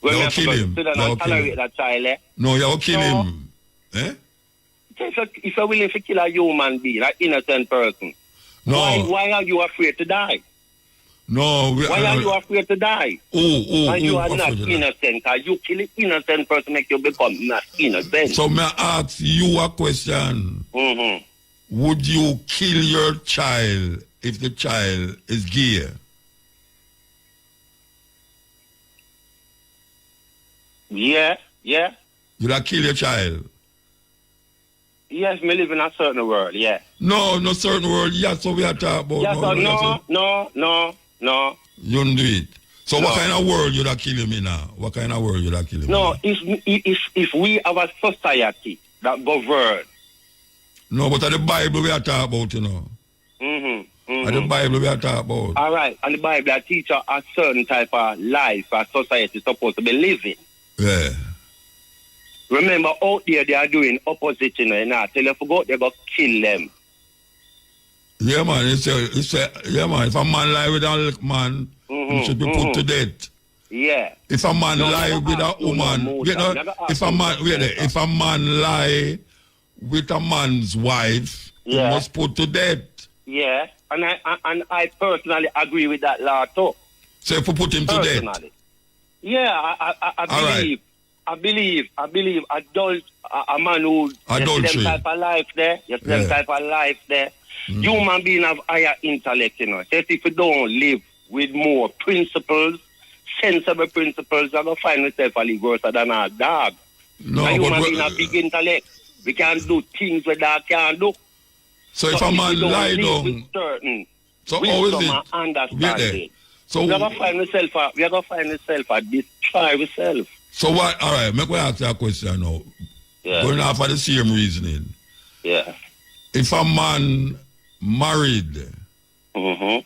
When
you kill him.
Tolerate that child, eh?
No, you kill him. Eh?
If you're willing to kill a human being, an innocent person, why are you afraid to die?
No.
Why are you afraid to die? And you are not innocent, because you kill an innocent person make you become not innocent.
So may I ask you a question?
Mm-hmm.
would you kill your child if the child is gay?
Yeah.
You'd have kill your child?
Yes, me live in a certain world, yeah.
No certain word. Yeah, so we are talking about.
Yes, no.
You don't do it. So
No.
what kind of world you'd have kill him in now? What kind of world you'd have kill him
No,
in?
if we have a society that govern.
No, but at the Bible we are talking about, you know. At the Bible we are talking about.
All right, and the Bible that teach a certain type of life a society is supposed to be living.
Yeah.
Remember, out there they are doing opposite, you know, tell you forgot they go kill them.
Yeah, man. It's yeah, man. If a man lie with a man, he should be put to death.
Yeah.
If a man lie with a woman, if a man lie with a man's wife, he must put to death.
Yeah, and I personally agree with that law too.
So if we put him to death.
Yeah, I believe a man who
adultery.
You see them type of life there. Human being have higher intellect, you know. So if you don't live with more principles, sensible principles, you're going to find yourself a little worse than a dog.
No,
a human being have big intellect. We can do things that dog can't do.
So if a man lie down, so how is it?
Understanding. So we are going to find yourself a destroy yourself.
So what? All right, make me ask you a question now.
Yeah.
Going off of the same reasoning.
Yeah.
If a man married and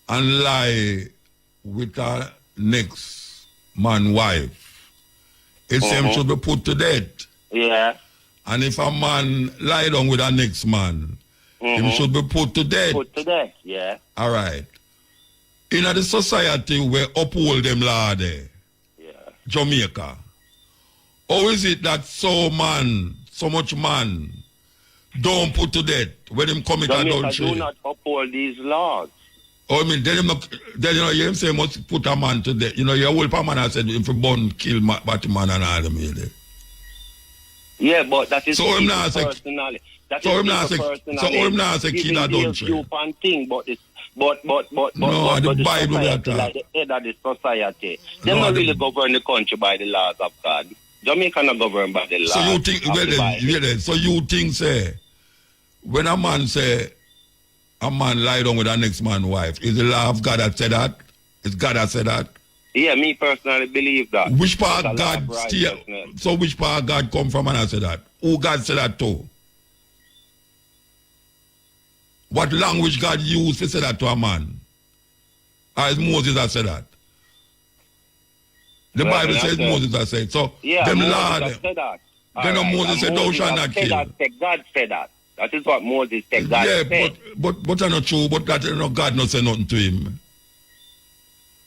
lie with a next man wife, it's him should be put to death.
Yeah.
And if a man lie down with a next man, him should be put to death.
Put to death, yeah.
All right. In the society where uphold them law there, Jamaica, how is it that so much man don't put to death when him commit adultery?
Do not uphold these laws.
Oh, I mean, then you know, you say must put a man to death. You know, your whole man has said if you born kill Batman and all them here.
Yeah, but that is
so him not say
personally.
So him not say kill adultery.
But
the Bible
like the head of the society. They don't really govern the country by the laws of God. Jamaica not governed by the laws.
So you think so you think say when a man say a man lie down with a next man's wife, is the law of God that said that? Is God that said that?
Yeah, me personally believe that.
Which part of God so which part of God come from and I said that? Who God said that to? What language God used to say that to a man? As Moses has said that. The Bible says Moses has said. So them law
said that.
Then Moses said, thou shalt not kill.
God said that. That is what Moses said. God said.
But that's not true. But that God not say nothing to him.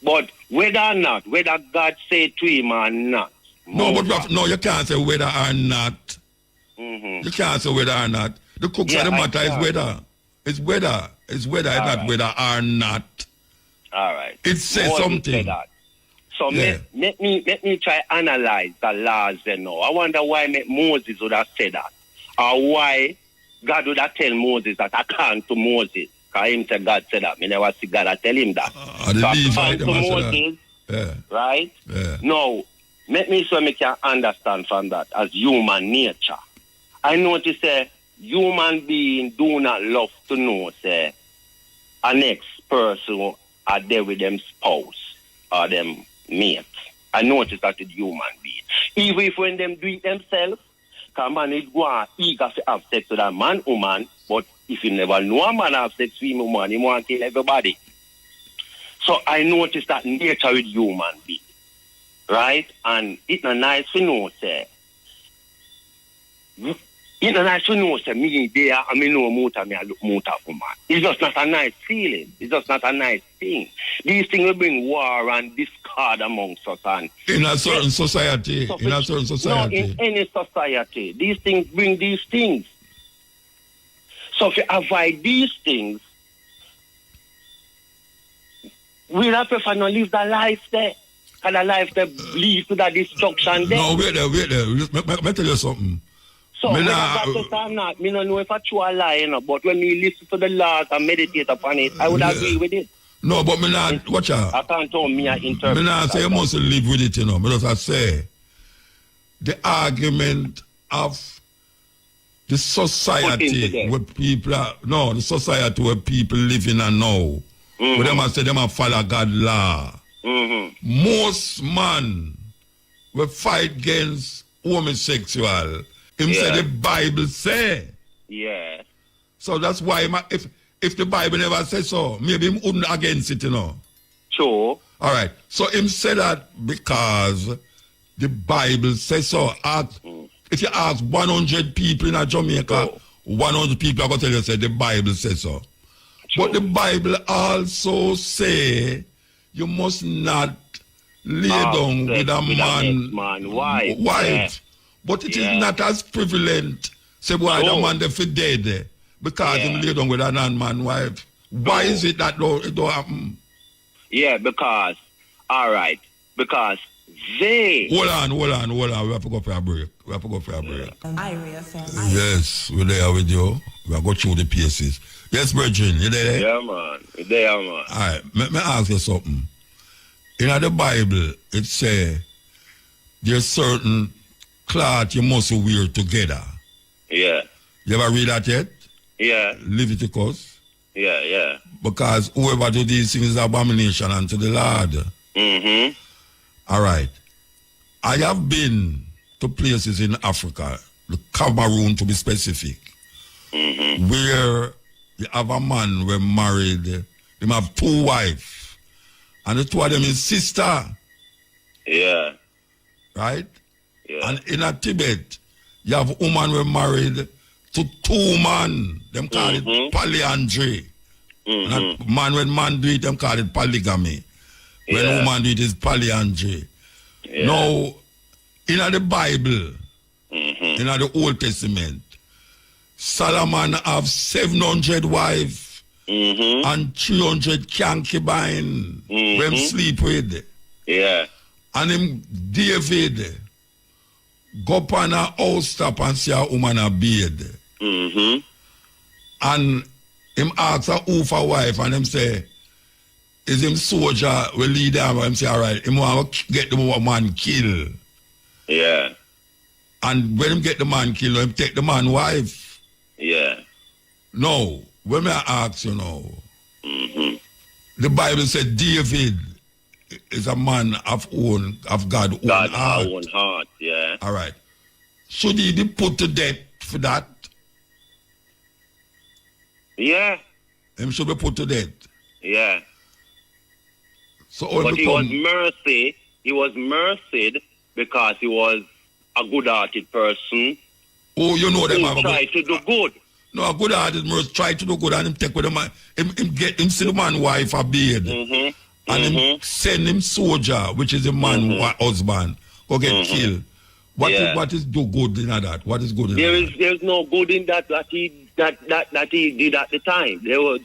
But whether or not, whether God said to him or not.
No, you can't say whether or not. You can't say whether or not. The crux of the matter is whether. It's whether. It's not whether or not.
All right.
It says something.
So let me try analyze the laws then now. I wonder why Moses would have said that. Or why God would have tell Moses that I can't to Moses. Because him said God said that. I never see God tell him that. To Moses, right?
Yeah.
Now, let me so I can understand from that as human nature. I notice human beings do not love to know say a next person are there with them spouse or them mate. I notice that with human beings. Even if when them do it themselves, because man is going eager to have sex with a man, woman, but if you never know a man have sex with a woman, he want to kill everybody. So I notice that nature with human beings. Right? And it's not nice to know, say. It's not nice to know, say, me there, I mean, no muta, me I look muta for man. It's just not a nice feeling. It's just not a nice thing. These things will bring war and discord amongst us. And
in a certain society.
No, in any society. These things bring these things. So if you avoid these things, we'll have to not live the life there. And the life that leads to that destruction there.
No, wait there. Let me tell you something.
So
Me
when
nah-
I got to I'm not, me don't know if I true or lie, you know, but when me listen to the laws and meditate upon it, I would agree with it.
No, but me not, watch out.
I can't tell me I interpret.
Me not say you must live with it, you know. Because I say, the argument of the society where people are, no, the society where people live in and now, where them a say them a follow God law. Most man will fight against homosexual. Him say the Bible say.
Yeah.
So that's why if the Bible never says so, maybe him wouldn't against it, you know.
Sure.
All right. So him say that because the Bible says so. If you ask 100 people in Jamaica, 100 people are going to tell you say the Bible says so.
Sure.
But the Bible also say you must not lay down with a man.
Wife.
Yeah. But it is not as prevalent. Say, why the man they dead because him lay down with a non-man wife. Why is it that it don't happen?
Yeah, because, all right, because they...
Hold on. We have to go for a break.
IRFM.
Yes, we're there with you. We are going through the pieces. Yes, Virgin, you there?
Yeah, man. You there, man.
All right, let me ask you something. In the Bible, it says there's certain cloth you must wear together.
Yeah.
You ever read that yet?
Yeah.
Leviticus?
Yeah.
Because whoever do these things is abomination unto the Lord. All right. I have been to places in Africa, the Cameroon to be specific, where you have a man who married, him have 2 wives, and the 2 of them is sister.
Yeah.
Right?
Yeah.
And in a Tibet, you have a woman who married to 2 men. Them call it polyandry. And a man when man do it, them call it polygamy. When woman do it, is polyandry.
Yeah.
Now, in the Bible, in the Old Testament, Solomon have 700 wives and 300 concubines when sleep with.
Yeah.
And him, David, go up on a house top and see a woman a bed. And him ask a who for wife and him say, is him soldier will lead him? And him say, all right, him want to get the man killed.
Yeah.
And when him get the man killed, him take the man wife.
Yeah.
No, when I ask you now, the Bible said David is a man of God's
own heart, yeah.
All right. Should he be put to death for that?
Yeah.
Him should be put to death.
Yeah.
So
but he was mercy. He was mercied because he was a good-hearted person.
Oh, you know them.
Who tried to do good.
No, a good-hearted person try to do good and him take with the man. Him see the man wife a bed. And him send him soldier, which is a man husband, go get killed. What is do good in that? What is good in that?
There is no good in that he did at the time. There was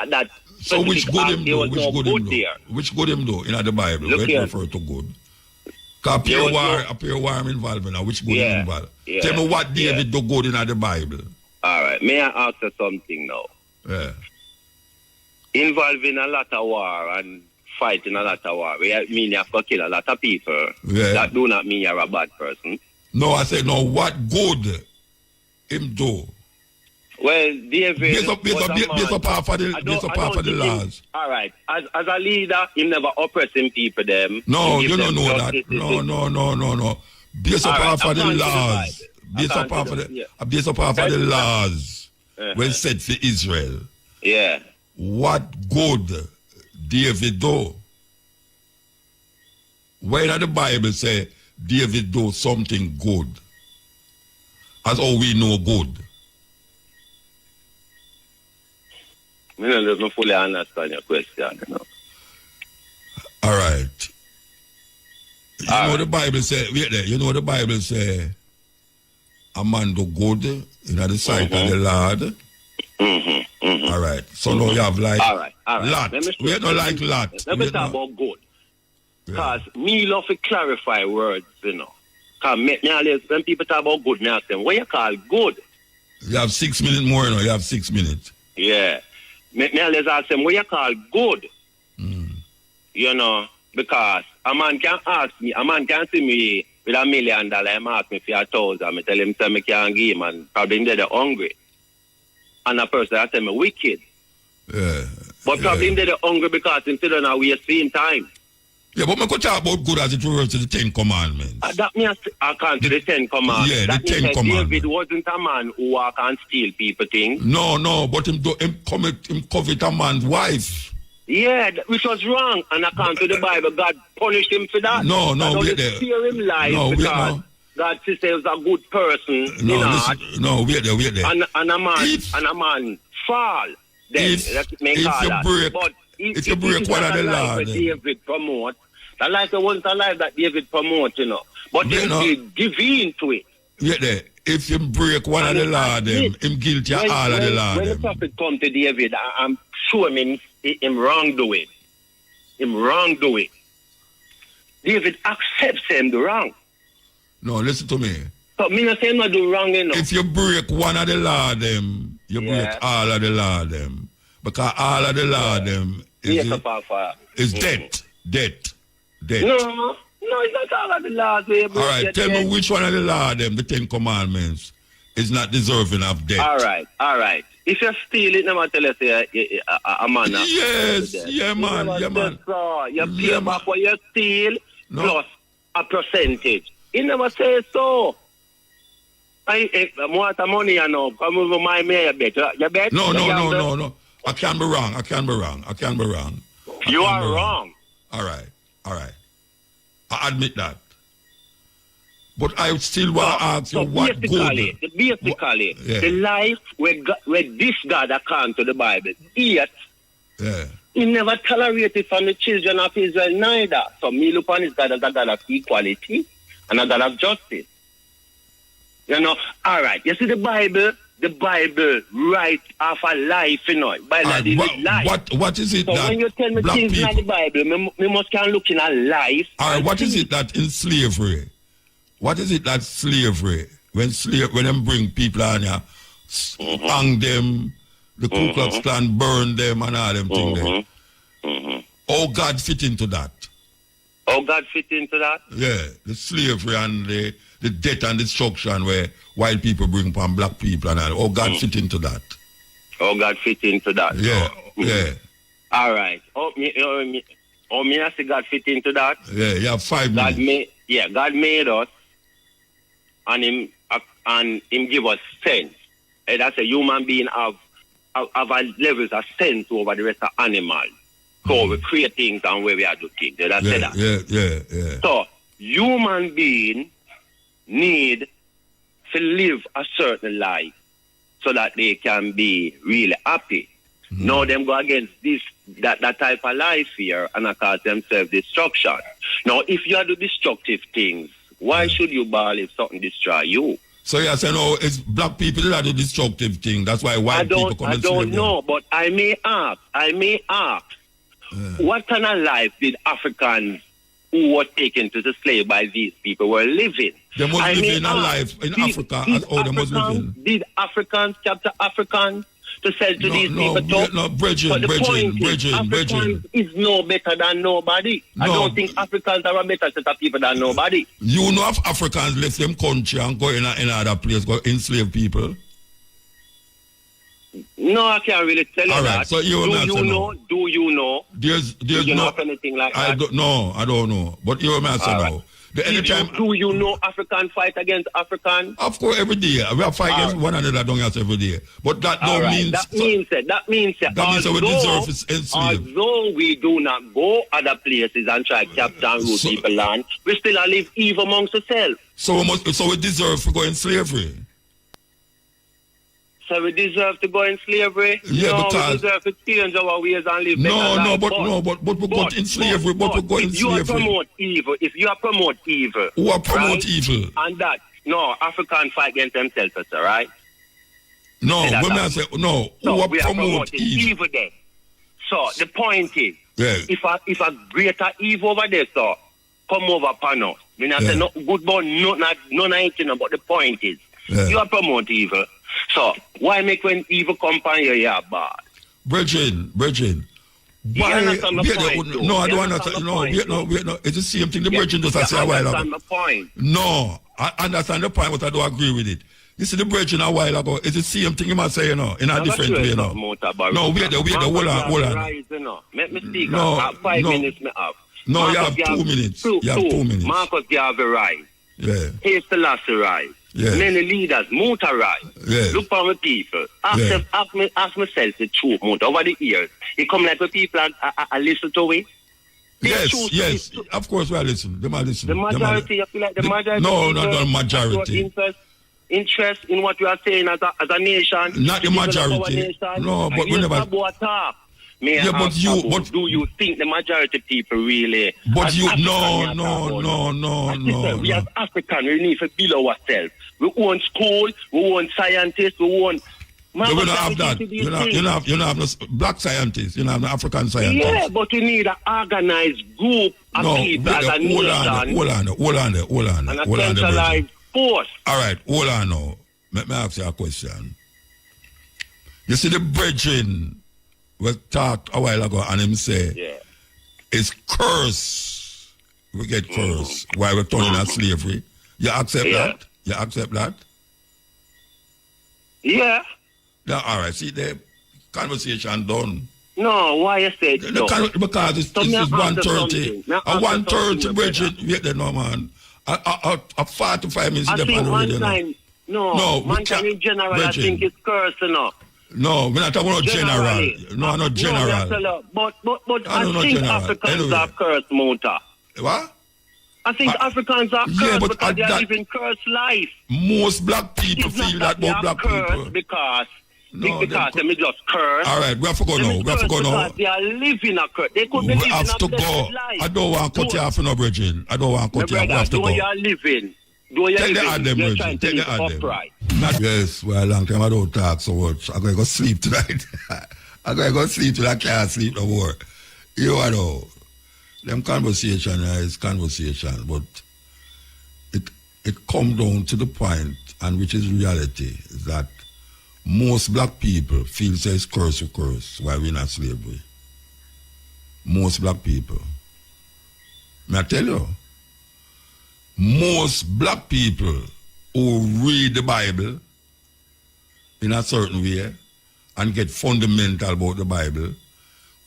that.
So which good him do?
Which good him do?
In the Bible, where it refer to good? Because appear war involved in which good him involved? Tell me what David do good in the Bible.
All right, may I ask you something now?
Yeah.
Involving a lot of war and fighting a lot of war, I mean you have to kill a lot of people.
Yeah.
That do not mean you're a bad person.
No, I said no. What good him do?
Well, David,
based up half of the laws.
All right, as a leader, he never oppressing people. Them.
No, you don't know that. No. Based up half of the laws. Based up half of the laws. When set for Israel.
Yeah.
What good David do? When the Bible say David do something good, as all we know good.
I don't fully understand your question. You know?
All right. You know the Bible say. Wait there. You know the Bible say. A man do good in the sight of the Lord. All right. So now you have like lot. We don't like lot.
Let me talk about good. Because me love to clarify words, you know. Come, me always, when people talk about good, me ask them, what you call good?
You have 6 minutes more, you know. You have 6 minutes.
Yeah. Me always ask them, what you call good? You know, because a man can ask me, a man can see me with $1 million, him ask me for 1,000, I tell him, say me can't give him, and probably they're hungry. And a person I tell me wicked.
Yeah.
But probably they're hungry because instead of now we are seeing time.
Yeah, but I could talk about good as it refers to the 10 Commandments.
That means I can't do the 10 Commandments.
Yeah,
that
the 10
means
Commandments.
David wasn't a man who walk and steal people things.
No, but him covet a man's wife.
Yeah, which was wrong. And according to the Bible, God punished him for that.
No,
wait
there.
Spare him life because God says he was a good person.
Wait there.
And a man fall. Then if
you break one of the law,
David promote, that life wasn't a life that David promote, you know. But he give in to it.
Wait there. If you break one of the law, him guilty of all of the law.
When the prophet come to David, I'm sure him wrongdoing. David accepts him the wrong.
No, listen to me.
So me not say not do wrong, you know.
If you break one of the law, you break all of the law, because all of the law, is debt.
No, it's not all of the laws.
All right, tell me which one of the law, the 10 Commandments, is not deserving of debt.
All right. If you steal it, never tell us a man.
Yes, man.
You pay back what you steal plus a percentage. He never says so. I want the money, you know. Come over my mayor bet. You bet?
No. I can be wrong.
You are wrong.
All right. I admit that. But I still want to ask you what good.
Basically, the life where this God account to the Bible, yet he never tolerated from the children of Israel neither. So me look on his God as a God of equality and a God of justice. You know, all right. You see the Bible write off a life, you know.
What is it
so
that
when you tell me things in the Bible, me must can look in a life.
All right, what is it that in slavery? What is it that slavery, when them bring people on here, hang them, the Ku Klux Klan burn them and all them things there. How God fit into that? Yeah, the slavery and the death and destruction where white people bring upon black people and all. How God fit into that? Yeah.
All right. Me I say God fit into that.
Yeah, you have 5 minutes.
God made us and him give us sense. And that's a human being have levels of sense over the rest of animals. So we create things and where we are do things. Did I say that?
Yeah.
So human being need to live a certain life so that they can be really happy. Now them go against that type of life here and cause themselves destruction. Now if you do destructive things, why should you bawl if something destroy you?
So you say no, it's black people that do destructive thing. That's why white people come and
I don't know, but I may ask. What kind of life did Africans who were taken to the slave by these people were living?
They must live in a life in Africa as how they must live in.
Did Africans capture Africans to sell to these people?
No, brethren.
Africans is no better than nobody. I don't think Africans are a better set of people than nobody.
You know if Africans left them country and go in another place, go enslave people?
No, I can't really tell you that.
So do you
know?
There's
you know anything like that?
I don't know. But you may say no.
Do you know African fight against African?
Of course, every day. We are fighting against one another don't every day. But that means...
That means
that we deserve enslaved.
Although we do not go other places and try to capture and rule people land, we still live evil amongst ourselves.
So we deserve to go in slavery.
So we deserve to go in slavery?
Yeah, because...
we deserve to change our ways and live
but we go in slavery, but we go in slavery.
If you promote evil...
Who promote evil?
And that, Africans fight against themselves, that's all right?
No, when I say, who promote
evil then. So the point is, if a greater evil over there, so, come over upon us. I say no good about none anything, but the point is you are promote evil. So why make when evil come upon you bad?
Brethren, why? I don't understand. No. It's the same thing the brethren just say a while ago.
The point.
No, I understand the point, but I don't agree with it. You see the brethren a while ago, it's the same thing you must say, in a different way, No, wait, hold on.
Let me speak.
No,
5 minutes me up.
No, Marcus, you have 2 minutes. You have 2 minutes.
Marcus, you have a right.
Yeah.
Here's the last right.
Yeah.
Many leaders, muta right.
Yeah.
Look for my people. Ask myself the truth, muta. Over the years, it come like the people I listen to it.
Yes. Of course, we are listening. They are listening.
The majority, I feel like the majority.
No, not the majority.
Interest in what you are saying as a nation.
Not the majority. No, but we never.
Do you think the majority of people really?
But you, no.
We as Africans, we need to build ourselves. We want school, we want scientists, we want.
We don't have that. You don't have no black scientists. You don't have no African scientists.
Yeah, but you need an organized group of people as a nation.
Hold on.
And a centralized force.
All right, hold on now. Let me ask you a question. You see the brethren we talked a while ago and him say, it's curse. We get curse while we're turning on slavery. You accept that? You accept that?
Yeah.
Now, all right, see the conversation done.
No, why you say no?
Because it's 1:30. At 1:30, brethren, wait there, no, man. At 45 minutes,
I think one time, mankind in general, brethren. I think it's curse enough.
No, we're not talking about general. No, not general.
But I think Africans are cursed, muta.
What?
I think Africans are cursed because they are living cursed life.
Most black people feel that about black people.
Because they just curse.
All right, we have to go now.
Because they are living a curse. They could be living a blessed life.
I don't want to cut you off in a bridging. I don't want to cut you off. We have to go.
You are living.
Take the ad them, Bridget. Take the ad them. Yes, well, a long time I don't talk so much. I'm going to go sleep tonight. I'm going to go sleep till I can't sleep no more. You know, them conversation is conversation, but it come down to the point, and which is reality, is that most black people feel says curse or curse while we're in slavery. Most black people. May I tell you? Most black people who read the Bible in a certain way and get fundamental about the Bible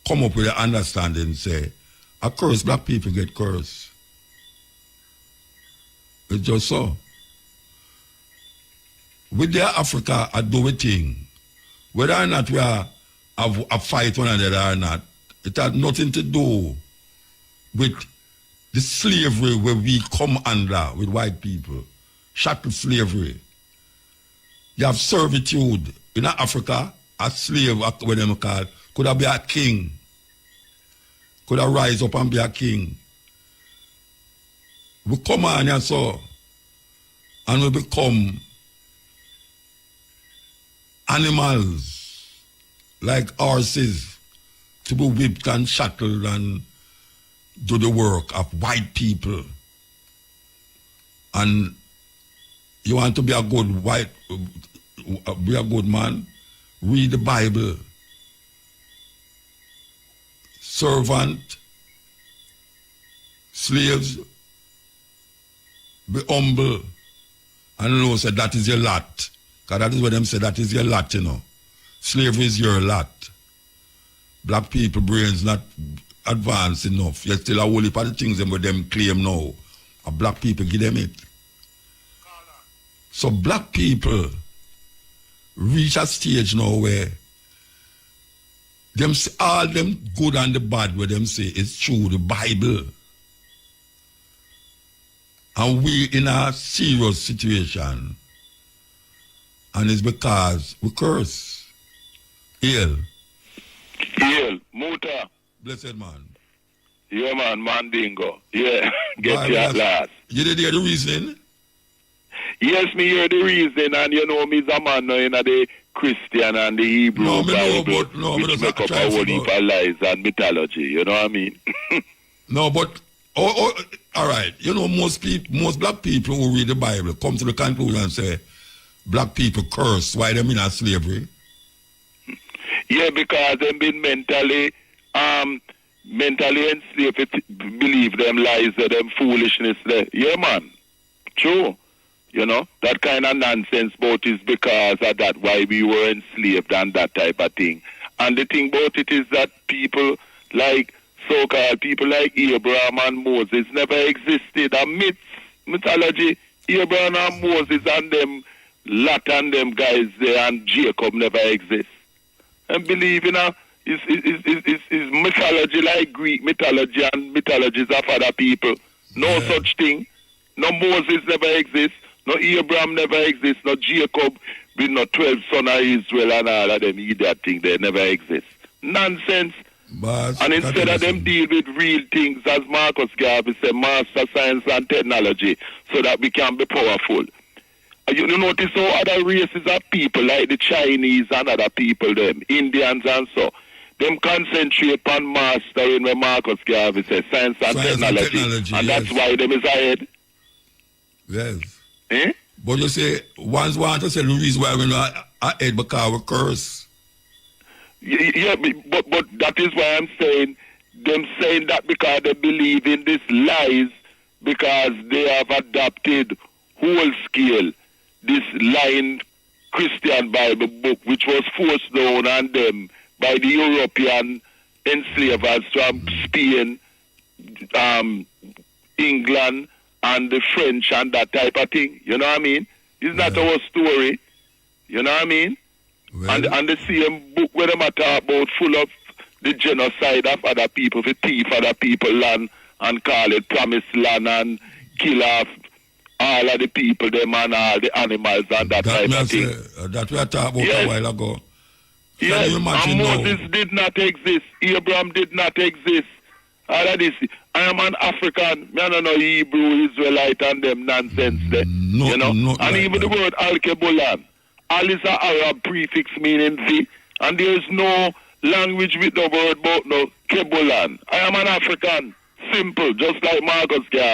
come up with an understanding, say, a curse, black people get cursed. It's just so. With their Africa, I do a thing. Whether or not we are a fight one another or not, it has nothing to do with the slavery where we come under with white people. Chattel slavery. You have servitude. In Africa, a slave, what them call, could have been a king. Could have rise up and be a king. We come on and so, and we become animals like horses to be whipped and shackled and do the work of white people. And you want to be a good be a good man, read the Bible. Servant, slaves, be humble, and know say that is your lot. Because that is what them say, that is your lot, you know. Slavery is your lot. Black people brains not advanced enough. You're still a whole heap of the things them claim now. Black people give them it. So black people reach a stage now where them all them good and the bad where them say is true, the Bible. And we in a serious situation. And it's because we curse. Hail,
muta.
Blessed man.
Yeah, man, Mandingo. Yeah, get you at last.
You did hear the reasoning?
Yes, me hear the reason, and you know me's a man now in the Christian and the Hebrew Bible, which make up a whole heap of lies and mythology, you know what I mean?
No, but All right. You know, most black people who read the Bible come to the conclusion and say, black people curse. Why them in a slavery?
Yeah, because they've been mentally enslaved, believe them lies, them foolishness there. Yeah, man. True. You know, that kind of nonsense about is because of that, why we were enslaved and that type of thing. And the thing about it is that people like, so-called people like Abraham and Moses never existed. A mythology, Abraham and Moses and them, Lot and them guys there and Jacob never exist. And believe, is mythology like Greek mythology and mythologies of other people. No such thing. No Moses never exists. No Abraham never exists. No Jacob with no 12 sons of Israel and all of them idiot thing. They never exist. Nonsense.
But
and instead of them deal with real things, as Marcus Garvey said, master science and technology, so that we can be powerful. You notice how other races of people, like the Chinese and other people, them Indians and so, them concentrate on mastering what Marcus Garvey says, science and technology. And that's why them is ahead.
Yes.
Eh?
But you say, ones want to say the reason why we're not ahead because we curse.
Yeah, but that is why I'm saying, them saying that because they believe in these lies, because they have adopted whole scale this lying Christian Bible book, which was forced down on them by the European enslavers from Spain, England, and the French and that type of thing. You know what I mean? It's not our story. You know what I mean? Well, and the same book where they talk about full of the genocide of other people, the thief other people land and call it promised land and kill off all of the people, them and all the animals and that type of thing.
That we talked about a while ago.
Yes, and Moses did not exist. Abraham did not exist. All of this. I am an African. I don't know Hebrew, Israelite, and them nonsense there.
No,
you know?
No,
and even the word Al-Kebulan. Al is an Arab prefix meaning the. And there is no language with the word about no Kebulan. I am an African. Simple, just like Marcus Garvey.